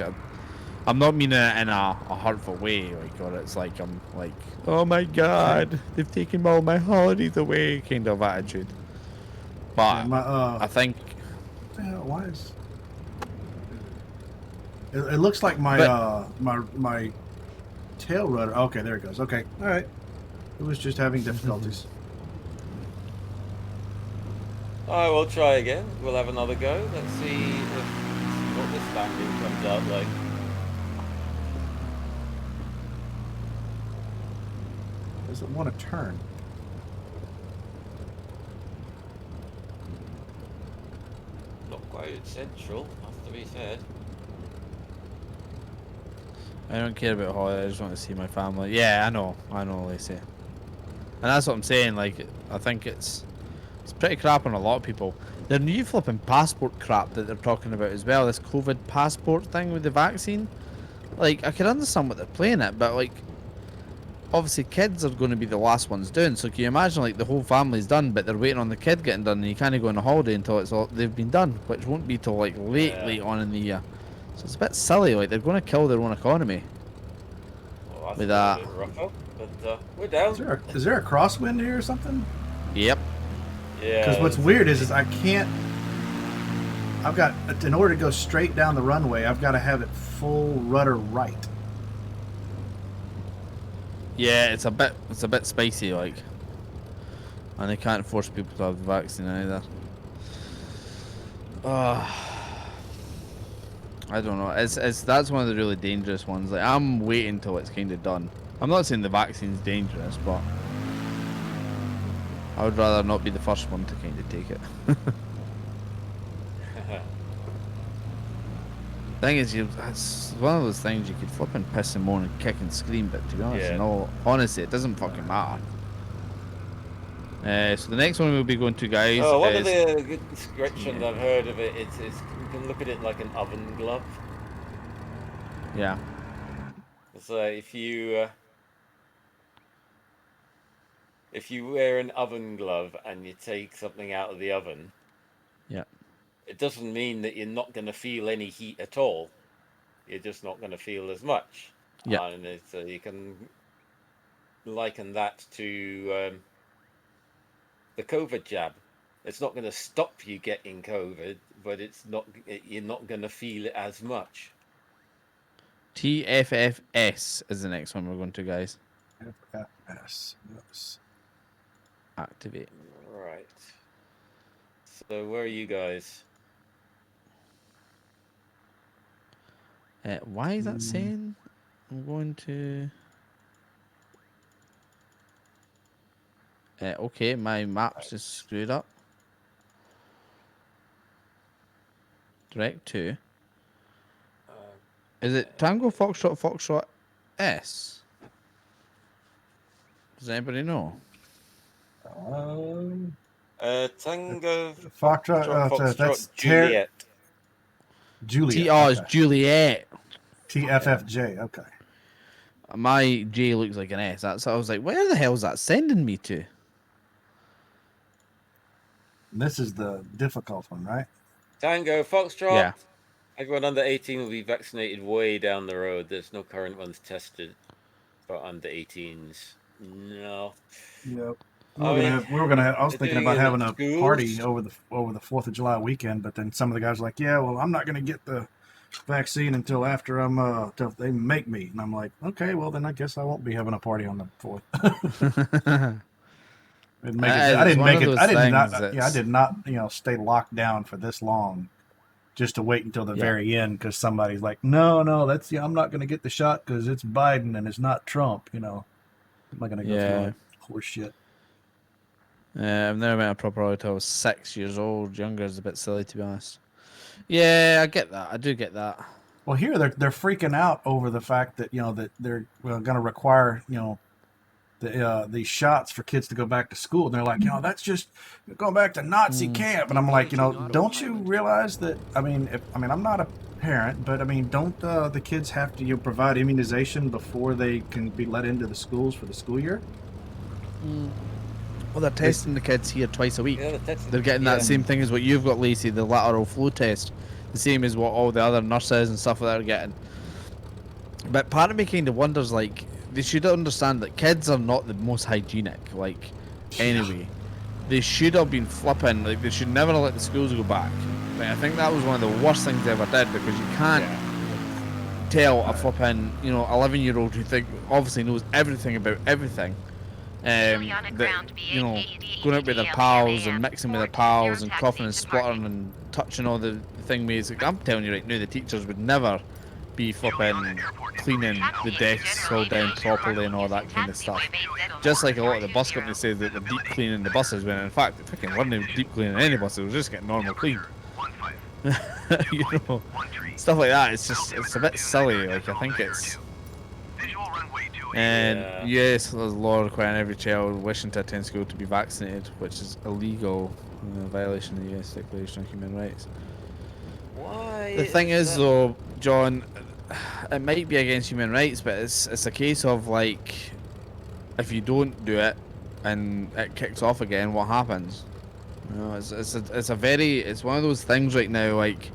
I'm not meaning it in a hurtful way. Like, or it's like I'm like, oh my god, they've taken all my holidays away, kind of attitude. But Yeah, I think what the hell? Why is it looks like my my tail rudder. Okay, there it goes. Okay, all right. It was just having difficulties. I will try again. We'll have another go. Let's see what this landing comes out like. Does it want to turn? Not quite central, has to be said. I don't care about holidays. I just want to see my family. Yeah, I know, Lacey. And that's what I'm saying. Like, I think it's pretty crap on a lot of people. The new flipping passport crap that they're talking about as well. This COVID passport thing with the vaccine. Like, I can understand what they're playing at, but like, obviously kids are going to be the last ones doing. So can you imagine, like, the whole family's done, but they're waiting on the kid getting done, and you can't go on a holiday until they've been done, which won't be till like late on in the year. So it's a bit silly. Like, they're going to kill their own economy. Well, that's With a that. bit rougher, but we're down. Is there a crosswind here or something? Yep. Yeah. Because what's weird is I can't. I've got, in order to go straight down the runway, I've got to have it full rudder right. Yeah, it's a bit spicy, like, and they can't force people to have the vaccine either. I don't know. It's that's one of the really dangerous ones. Like, I'm waiting till it's kind of done. I'm not saying the vaccine's dangerous, but I would rather not be the first one to kind of take it. Thing is, it's one of those things you could flip and piss and moan and kick and scream, but to be honest, Yeah. no, honestly, it doesn't fucking matter. So the next one we'll be going to, guys, Oh, one is of the good descriptions I've heard of it, it's you can look at it like an oven glove. yeah, So if you wear an oven glove and you take something out of the oven, yeah. it doesn't mean that you're not going to feel any heat at all. You're just not going to feel as much. Yeah. And you can liken that to the COVID jab. It's not going to stop you getting COVID, but you're not going to feel it as much. TFFS is the next one we're going to, guys. Yes. Activate. Right. So where are you guys? Why is that saying I'm going to... okay, my map's just screwed up. Direct to. Uh, Is it Tango Foxtrot Foxtrot S? Does anybody know? Tango Foxtrot, Foxtrot that's Juliet. Juliet. It's Okay. Juliet. TFFJ. Okay. My J looks like an S. That's I was like, where the hell is that sending me to? This is the difficult one, right? Tango Foxtrot. Yeah. Everyone under 18 will be vaccinated way down the road. There's no current ones tested for under 18s. No. Yep. I mean, I was they're thinking doing about it having in a party schools. over the 4th of July weekend, but then some of the guys were like, yeah, well, I'm not going to get the vaccine until after till they make me. And I'm like, okay, well, then I guess I won't be having a party on the 4th. Didn't make it. I It's didn't one make of it. those things I that's did not, stay locked down for this long just to wait until the yeah. very end because somebody's like, no, I'm not going to get the shot because it's Biden and it's not Trump. I'm not going to go through all Yeah. that horse shit. I've never met a proper party until I was 6 years old. Younger is a bit silly, to be honest. Yeah, I get that. I do get that. Well, here they're freaking out over the fact that that they're going to require these shots for kids to go back to school. And they're like, that's just going back to Nazi camp. And I'm like, Engaging don't you autopilot. realize that? I'm not a parent, but don't the kids have to provide immunization before they can be let into the schools for the school year? Well, they're testing the kids here twice a week. Yeah, that's They're getting that same thing as what you've got, Lacey, the lateral flow test. The same as what all the other nurses and stuff like that are getting. But part of me kind of wonders, like, they should understand that kids are not the most hygienic, like, anyway. They should have been flipping, like, they should never have let the schools go back. Like, I think that was one of the worst things they ever did because you can't tell a flipping, 11-year-old who obviously knows everything about everything. That, going out with their pals and mixing with their pals and coughing and spluttering and touching all the thing mates. Like, I'm telling you right now, the teachers would never be flipping cleaning the desks all down properly and all that kind of stuff. Just like a lot of the bus companies say that they're deep cleaning the buses, when in fact they fucking weren't deep cleaning any buses, they were just getting normal clean. Stuff like that. It's a bit silly. Like, I think it's. And yes, there's a law requiring every child wishing to attend school to be vaccinated, which is illegal, violation of the U.S. Declaration of Human Rights. Why? The thing is, though, John, it might be against human rights, but it's a case of, like, if you don't do it and it kicks off again, what happens? It's one of those things right now. Like,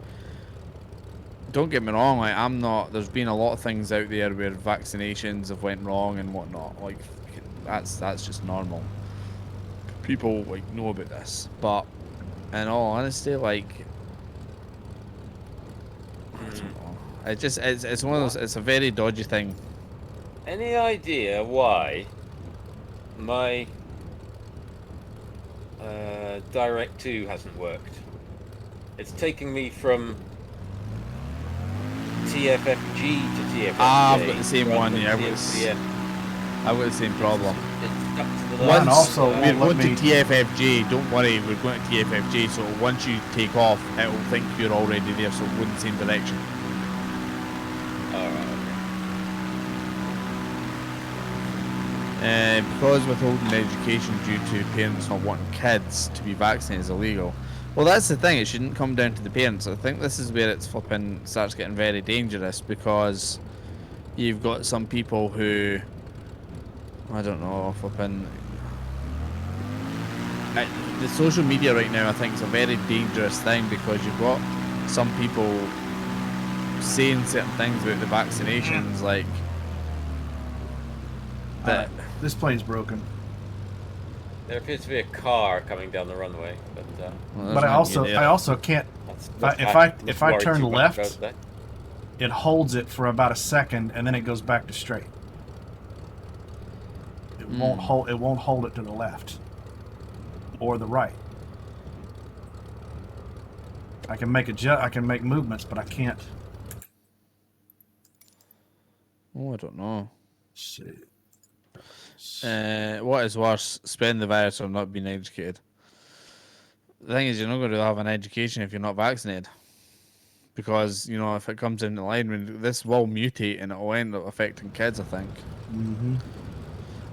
don't get me wrong, like, there's been a lot of things out there where vaccinations have went wrong and whatnot. Like, that's just normal. People, like, know about this, but in all honesty, like, I don't know. It's one of those. It's a very dodgy thing. Any idea why my Direct 2 hasn't worked? It's taking me from TFFG to TFFJ. I've got the same rather one. than Yeah, I've got the same problem. It's stuck to the Mine left. also We're won't let going to me. TFFJ. Don't worry, we're going to TFFJ. So once you take off, it'll think you're already there. So go in the same direction. Alright, Because withholding education due to parents not wanting kids to be vaccinated is illegal. Well, that's the thing. It shouldn't come down to the parents. I think this is where it's flipping starts getting very dangerous, because you've got some people who, I don't know, flipping. The social media right now, I think, is a very dangerous thing, because you've got some people saying certain things about the vaccinations, like that. This plane's broken. There appears to be a car coming down the runway, but Well, But there's one I also can't. If I turn left, it holds it for about a second, and then it goes back to straight. It won't hold. It won't hold it to the left or the right. I can make I can make movements, but I can't. Oh, I don't know. See. What is worse, spreading the virus or not being educated? The thing is, you're not going to have an education if you're not vaccinated. because if it comes in the line, this will mutate and it will end up affecting kids. I think. Mm-hmm.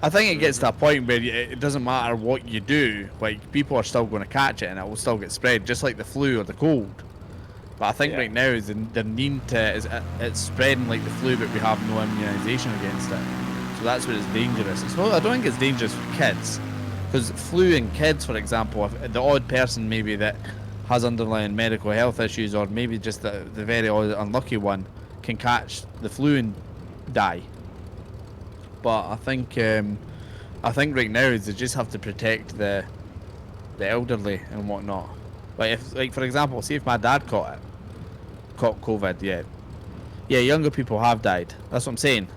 I think it gets to a point where it doesn't matter what you do, like people are still going to catch it and it will still get spread, just like the flu or the cold. But I think Yeah. right now is the need to it's spreading like the flu, but we have no immunization against it. So that's where it's dangerous. I don't think it's dangerous for kids, because flu in kids, for example, if the odd person maybe that has underlying medical health issues, or maybe just the very odd unlucky one, can catch the flu and die. But I think right now is they just have to protect the elderly and whatnot. Like for example, see if my dad caught COVID, yeah, younger people have died. That's what I'm saying.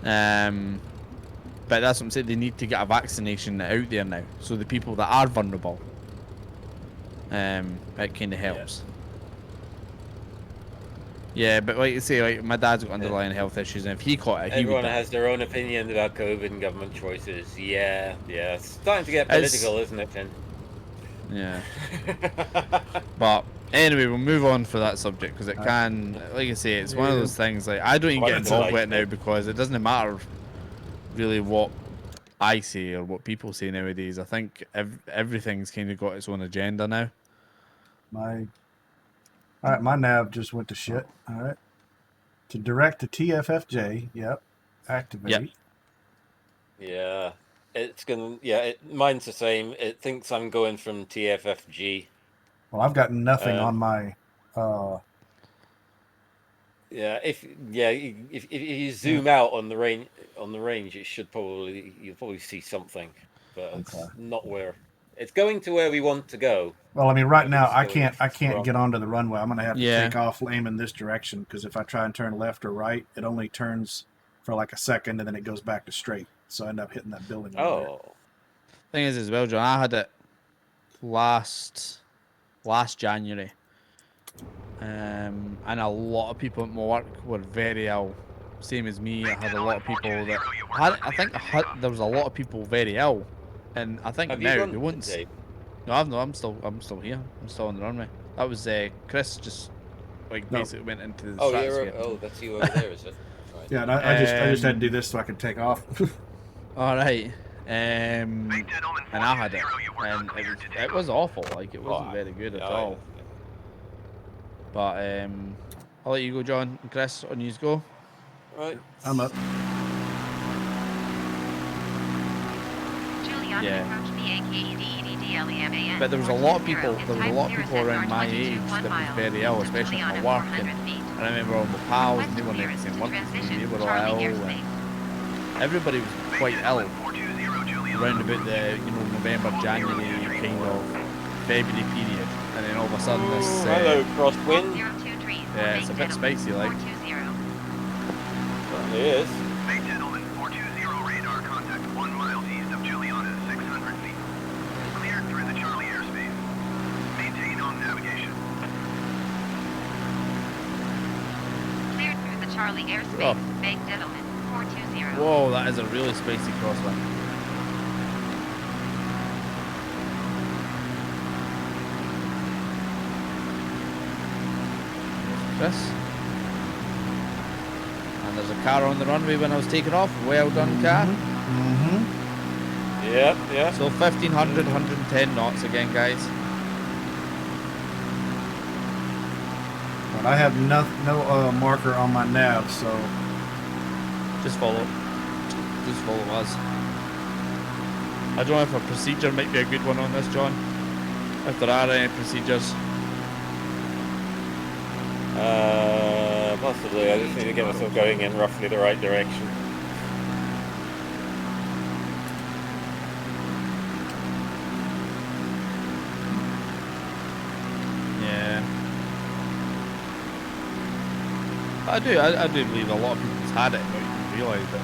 But that's what I'm saying. They need to get a vaccination out there now, so the people that are vulnerable, it kind of helps. Yeah, but like you say, like my dad's got underlying health issues, and if he caught it, he would Everyone die. has their own opinion about COVID and government choices. Yeah. It's starting to get political, isn't it, Finn? Yeah. But anyway, we'll move on for that subject because it can, like I say, it's one of those things. Like I don't even get involved with it now because it doesn't matter really what I say or what people say nowadays. I think everything's kind of got its own agenda now. All right, my nav just went to shit. All right. To direct to TFFJ, yep. Activate. Yep. Yeah. It's gonna. Yeah, mine's the same. It thinks I'm going from TFFG. Well, I've got nothing on my. Yeah, if you zoom out on the range, it should you'll probably see something, but it's not where it's going to where we want to go. Well, I mean, right but now it's I going can't from- get onto the runway. I'm going to have to Yeah. take off, aim in this direction, because if I try and turn left or right, it only turns for like a second and then it goes back to straight. So I end up hitting that building. Over there. Thing is, as well, John, I had it last January, and a lot of people at my work were very ill, same as me. I had a lot of people that there was a lot of people very ill, and I think Have now you they gone, wouldn't. Dave? No, I'm still here. I'm still on the runway. That was Chris just basically went into the stratosphere. That's you over there, is it? Right. Yeah, and I just had to do this so I could take off. All right. And I had it, and it was awful. Like it wasn't very good at all. But I'll let you go, John and Chris. On you go. Right. I'm up. But there was a lot of people. There was a lot of people around my age that was very ill, especially at my work. And I remember all my pals, and they weren't in the same work as me. They were all ill, and everybody was quite ill around about the November, January kind of February period, and then all of a sudden this. Hello, crosswind. Yeah, it's a bit spicy, like. Certainly is. Hey, gentlemen, 420 radar contact 1 mile east of Juliana, 600 feet. Cleared through the Charlie airspace. Maintain on navigation. Cleared through the Charlie airspace. Meg Diddleman, 420. Whoa, that is a really spicy crosswind. Chris? And there's a car on the runway when I was taking off. Well done, car. Mm-hmm. Yeah. So 1500, 110 knots again, guys. But I have no marker on my nav, so Just follow us. I don't know if a procedure might be a good one on this, John. If there are any procedures. Possibly. I just need to get myself going in roughly the right direction. Yeah. I do believe a lot of people's had it, but you don't realise it,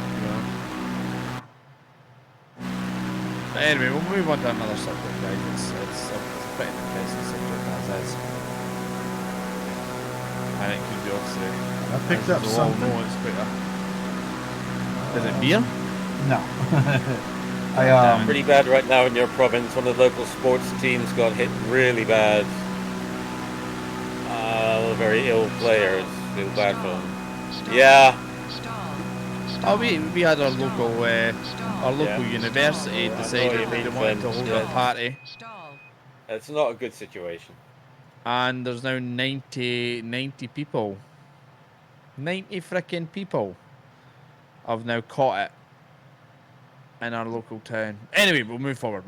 But anyway, we'll move on to another subject, guys. It's a pretty interesting subject as is. And it could be obviously. I picked up something. No, it's quite a... Is it beer? No. Pretty bad right now in your province. One of the local sports teams got hit really bad. a very ill player. Feel bad for him. Stall. Yeah. Stall. Oh, we had our local Yeah. university I know what decided you that they mean, wanted Flynn. to hold Yeah. a party, Stall. It's not a good situation. and there's now 90 people. 90 frickin' people have now caught it in our local town. Anyway, we'll move forward.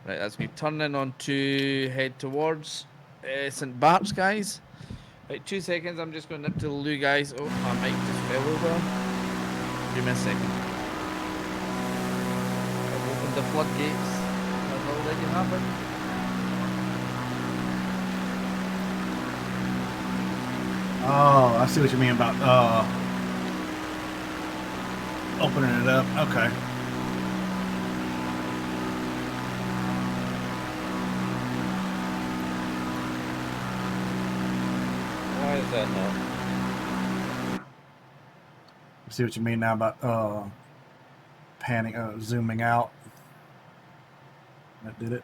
Right, that's me turning on to head towards St. Bart's, guys. Right, 2 seconds. I'm just going to nip to the loo, guys. Oh, my mic just fell over. Give me a second. I've opened the floodgates. That's already happened. Oh, I see what you mean about opening it up. Okay. Why is that not? I see what you mean now about panning, zooming out. That did it.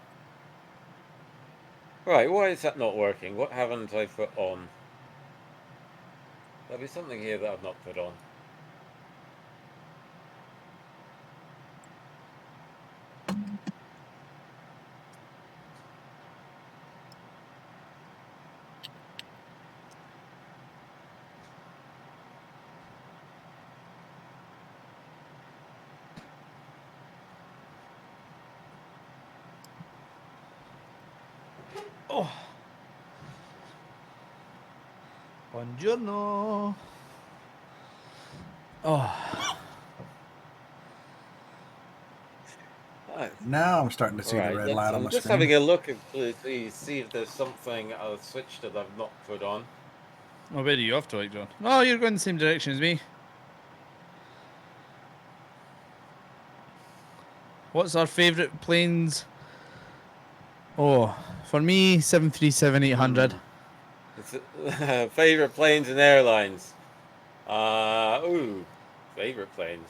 Right, why is that not working? What haven't I put on? There'll be something here that I've not put on. Oh. Buongiorno. Oh. Now I'm starting to see the red light on I'm my just screen. having a look at see if there's something I've switched that I've not put on. Oh, where are you off to, like, John? No, you're going the same direction as me. What's our favourite planes? Oh, for me, 737-800. It's favorite planes and airlines. Favorite planes.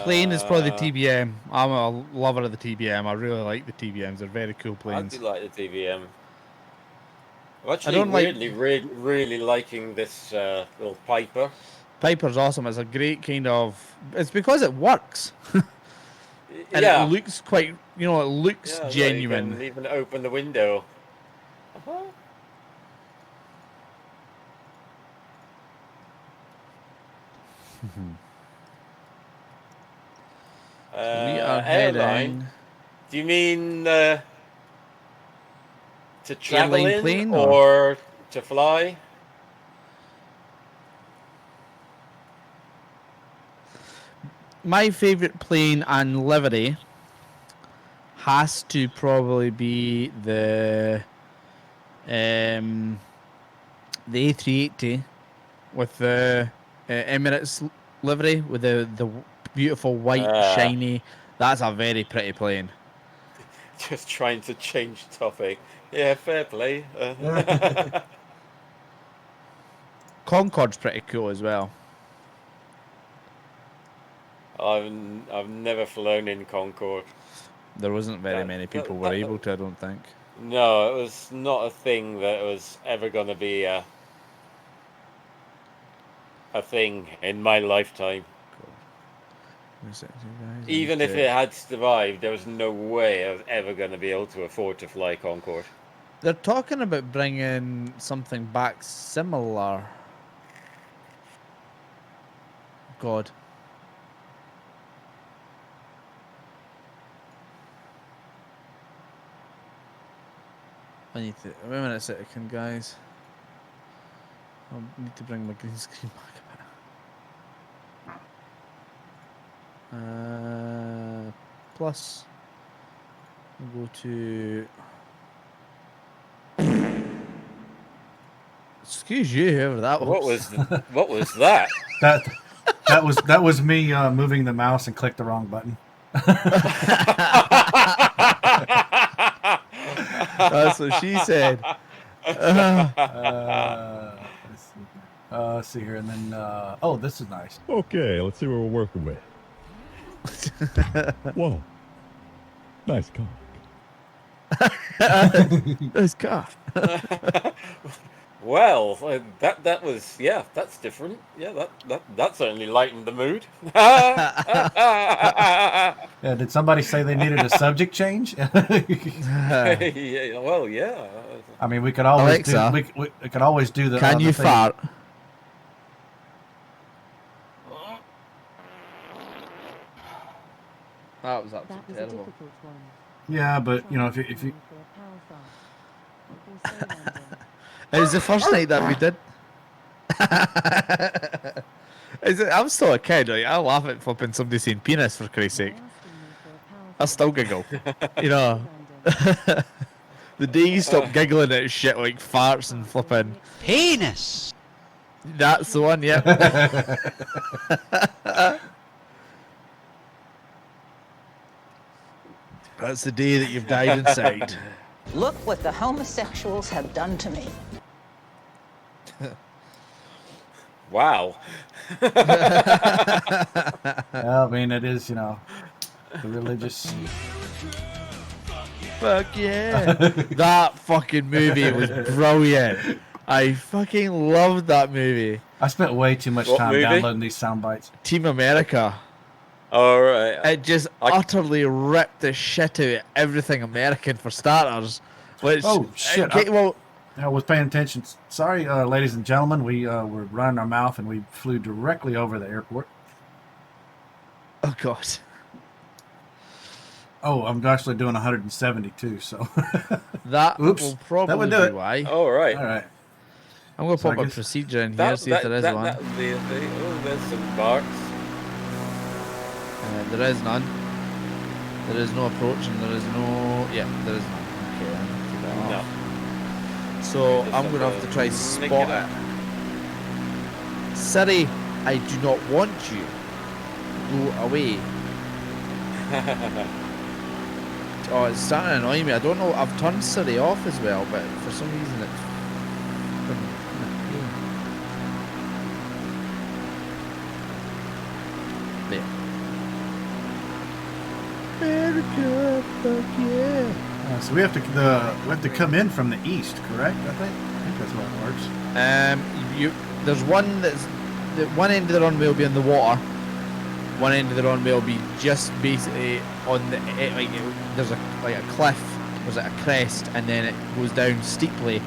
Plane is probably the TBM. I'm a lover of the TBM. I really like the TBMs. They're very cool I planes. do like the TBM. I'm actually don't like- weirdly really liking this little Piper. Piper's awesome. It's a great kind of... It's because it works. And Yeah. it looks quite... You know, it looks Yeah, genuine. you can even open the window. We are Airline. heading... Do you mean to travel Airline in plane, or to fly? My favourite plane and livery has to probably be the A380 with the Emirates livery with the beautiful white shiny. That's a very pretty plane. Just trying to change topic. Yeah, fair play. Concorde's pretty cool as well. I've never flown in Concorde. There wasn't very many people were able to, I don't think. No, it was not a thing that was ever going to be a thing in my lifetime. Even if it had survived, there was no way I was ever going to be able to afford to fly Concorde. They're talking about bringing something back similar. God. I need to... Wait a minute a second, guys. I need to bring my green screen back a bit. Plus... We'll go to... Excuse you, whoever that was. What was that? that was me moving the mouse and clicked the wrong button. That's what she said. Let's see here, and then oh, this is nice. Okay, let's see what we're working with. Whoa. Nice car. Nice car. Well, that was that's different. Yeah, that certainly lightened the mood. Yeah, did somebody say they needed a subject change? Yeah, well, yeah. I mean, we could always Alexa, do we could always do the Can the you thing. fart? That was absolutely terrible. Yeah, but you know, if you It was the first night that we did. I'm still a kid. Like, I laugh at flipping somebody saying penis for Christ's sake. I still giggle. You know, the day you stop giggling at shit like farts and flipping Penis. that's the one. Yep. That's the day that you've died inside. Look what the homosexuals have done to me. Wow. well, I mean, it is, you know, the religious. Fuck yeah. That fucking movie was brilliant. I fucking loved that movie. I spent way too much time downloading these sound bites. Team America. All right. It just utterly ripped the shit out of everything American for starters. Which, oh shit! Well, I was paying attention. Sorry, ladies and gentlemen, we were running our mouth and we flew directly over the airport. Oh god. Oh, I'm actually doing 172, so that oops, will probably that would do be it. why. All right. All right. I'm gonna put my procedure in here, see if there is one. Oh, there's some barks. There is none. There is no approach, and there is no. Yeah, there is none. Okay, I'm gonna take that off. So I'm gonna have to try spot it. Siri, I do not want you. Go away. Oh, it's starting to annoy me. I don't know. I've turned Siri off as well, but for some reason it's. There. America, fuck yeah. So we have to come in from the east, correct? I think that's how it works. There's one that's the one end of the runway will be on the water. One end of the runway will be just basically on the like there's a cliff, there's a crest, and then it goes down steeply,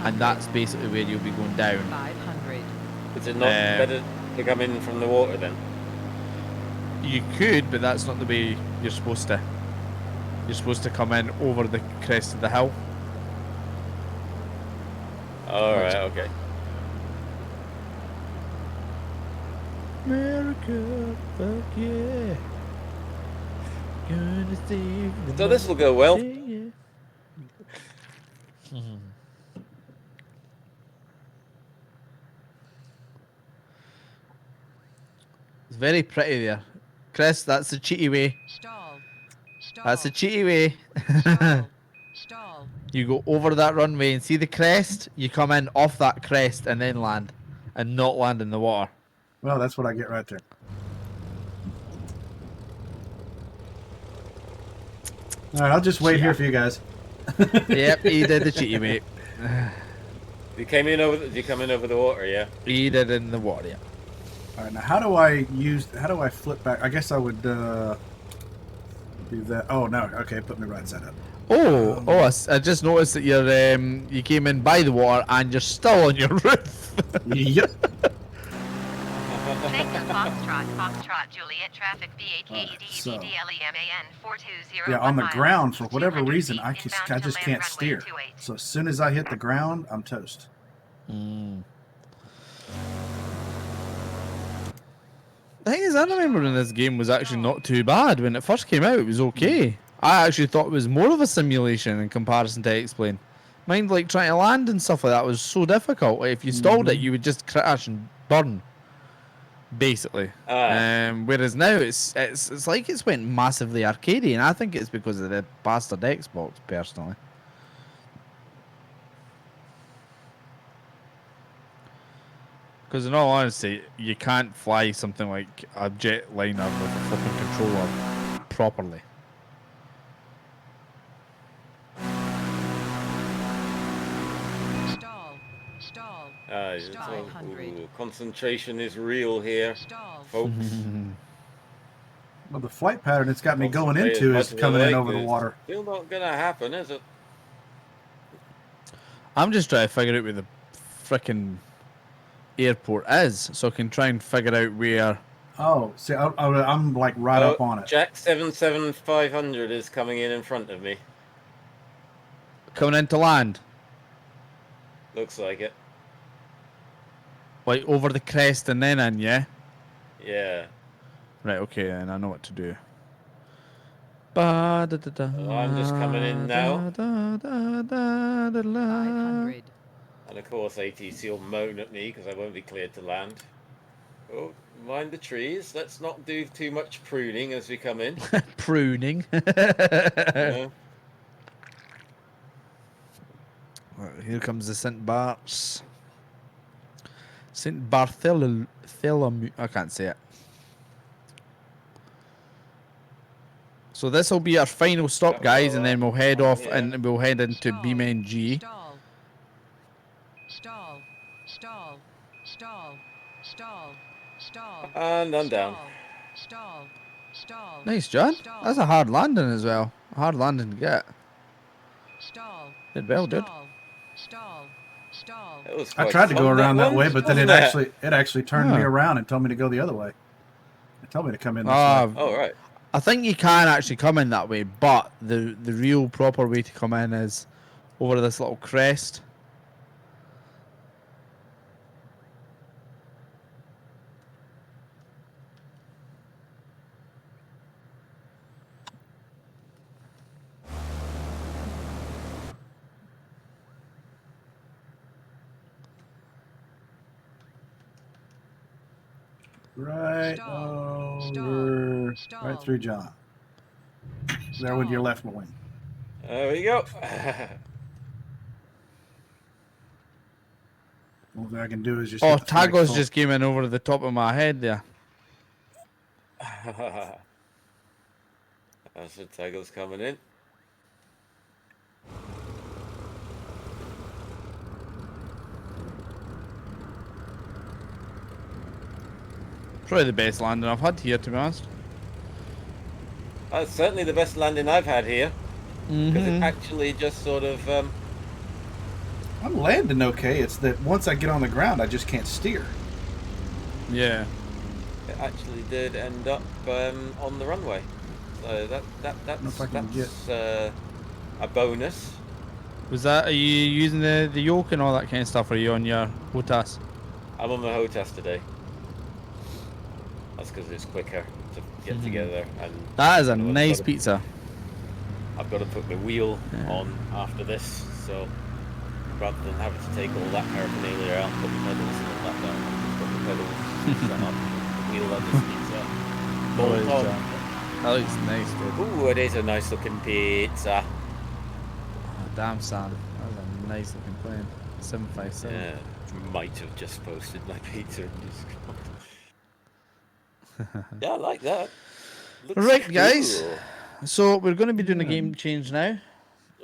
and that's basically where you'll be going down. 500. Is it not better to come in from the water then? You could, but that's not the way you're supposed to. You're supposed to come in over the crest of the hill. Alright, okay. America, fuck yeah. Gonna save the So this will go well. yeah. It's very pretty there. Chris, that's the cheaty way. Stall. Stall. That's the cheaty way. Stall. Stall. You go over that runway and see the crest, you come in off that crest and then land. And not land in the water. Well, that's what I get right there. All right, I'll just wait here for you guys. Yep, he did the cheaty way. You come in over the water, yeah? He did in the water, yeah. All right, now how do I flip back? I guess I would do that. Oh no, okay, put me right side up. I just noticed that you came in by the water and you're still on your roof. Yep. Tango Foxtrot, Juliet, traffic BAKEDEDLEMAN 420. Yeah, on the ground, for whatever reason, I just can't steer. So as soon as I hit the ground, I'm toast. The thing is, I remember when this game was actually not too bad. When it first came out, it was okay. I actually thought it was more of a simulation in comparison to X-Plane. Mind, like, trying to land and stuff like that was so difficult. Like, if you stalled it, you would just crash and burn. Basically. Whereas now, it's like it's went massively arcadey, and I think it's because of the bastard Xbox, personally. Because in all honesty, you can't fly something like a jetliner with a flipping controller properly. Concentration is real here, Stall. folks. Well, the flight pattern it's got me going Concentrate as into much is as I coming in like, over but the it's water. Still not gonna happen, is it? I'm just trying to figure out where the frickin' airport is, so I can try and figure out where. Oh, see, I'm like right up on it. Jack 77500 is coming in front of me. Coming into land. Looks like it. Like over the crest and then in, yeah? Yeah. Right, okay, then I know what to do. I'm just coming in now. 500. And of course ATC will moan at me because I won't be cleared to land. Oh, mind the trees. Let's not do too much pruning as we come in. Pruning. Yeah. Right, here comes the St. Bart's. St. Bartholomew. I can't say it. So this will be our final stop, guys, and then we'll head off and we'll head into BMNG. Stall. Stall. Stall. Stall. Stall. Stall. And I'm down. Stall. Stall. Nice, John. That's a hard landing as well. A hard landing to get. Stall. Did well, dude. Stall. Stall. It was I quite tried to go fun, around that one, way, but then wasn't it actually turned me Huh. around and told me to go the other way. It told me to come in this Ah, way. Oh, right. I think you can actually come in that way, but the real proper way to come in is over this little crest. Right over, right through John. There with your left wing. There we go. All I can do is just. Oh, hit the flag Tagos full. just came in over the top of my head there. That's the Taggle's coming in. Probably the best landing I've had here, to be honest. That's certainly the best landing I've had here. Because it actually just sort of... I'm landing okay. It's that once I get on the ground, I just can't steer. Yeah. It actually did end up on the runway. So that's a bonus. Was that, are you using the yoke and all that kind of stuff, or are you on your HOTAS? I'm on the HOTAS today. That's because it's quicker to get together. And That is a you know, nice pizza. I've got to put my wheel on after this, so rather than having to take all that paraphernalia out, put the pedals and all that down, I've got the pedals set up, the wheel on this pizza. Bolt on. That looks nice, dude. Ooh, it is a nice looking pizza. Oh, damn, Sam. That was a nice looking plane. 757. Yeah, might have just posted my pizza in Discord. Yeah, I like that. Looks Right, guys. cool. So we're going to be doing a game change now.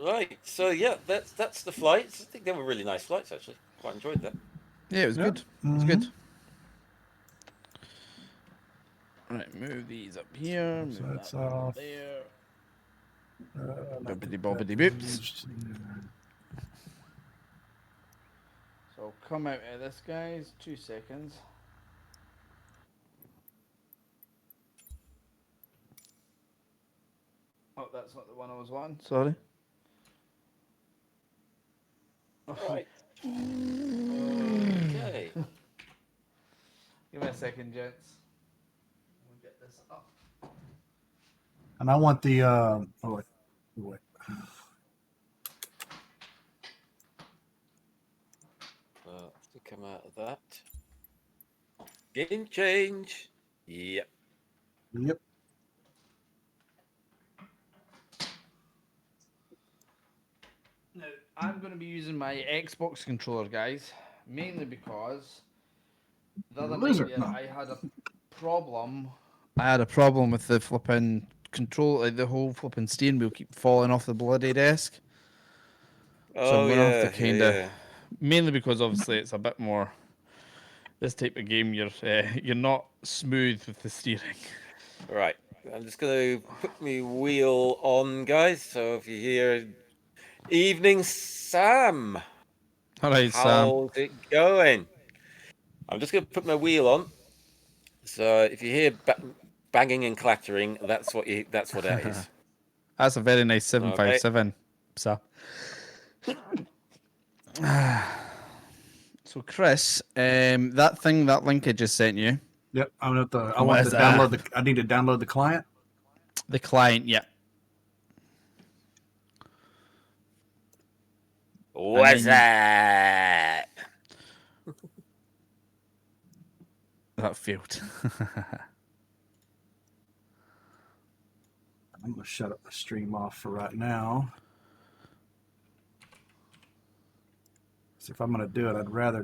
Right, so yeah, that's the flights. I think they were really nice flights, actually. Quite enjoyed that. Yeah, it was good. It was good. Right, move these up here. Move that's that one off. up there. Bobbity bobbity boops. So come out of this, guys. 2 seconds. Oh, that's not the one I was wanting. Sorry. Right. Okay. Give me a second, gents. We'll get this up. And I want the. Wait. To come out of that. Game change. Yep. Yep. Now, I'm going to be using my Xbox controller, guys, mainly because the other night Lizard, there, no. I had a problem. I had a problem with the flipping control, like the whole flipping steering wheel keep falling off the bloody desk. So I'm going to have to kind of Mainly because obviously it's a bit more. This type of game, you're not smooth with the steering. Right. I'm just going to put my wheel on, guys. So if you hear evening, Sam, All right, Sam. how's it going? I'm just going to put my wheel on. So if you hear banging and clattering, that's what that is. That's a very nice Okay. 757. So, so Chris, that link I just sent you, Yep. I'm at the. I What want is to that? download the. I need to download the client. the client, yeah. What's then- that? That failed. I'm gonna shut up the stream off for right now. So if I'm gonna do it, I'd rather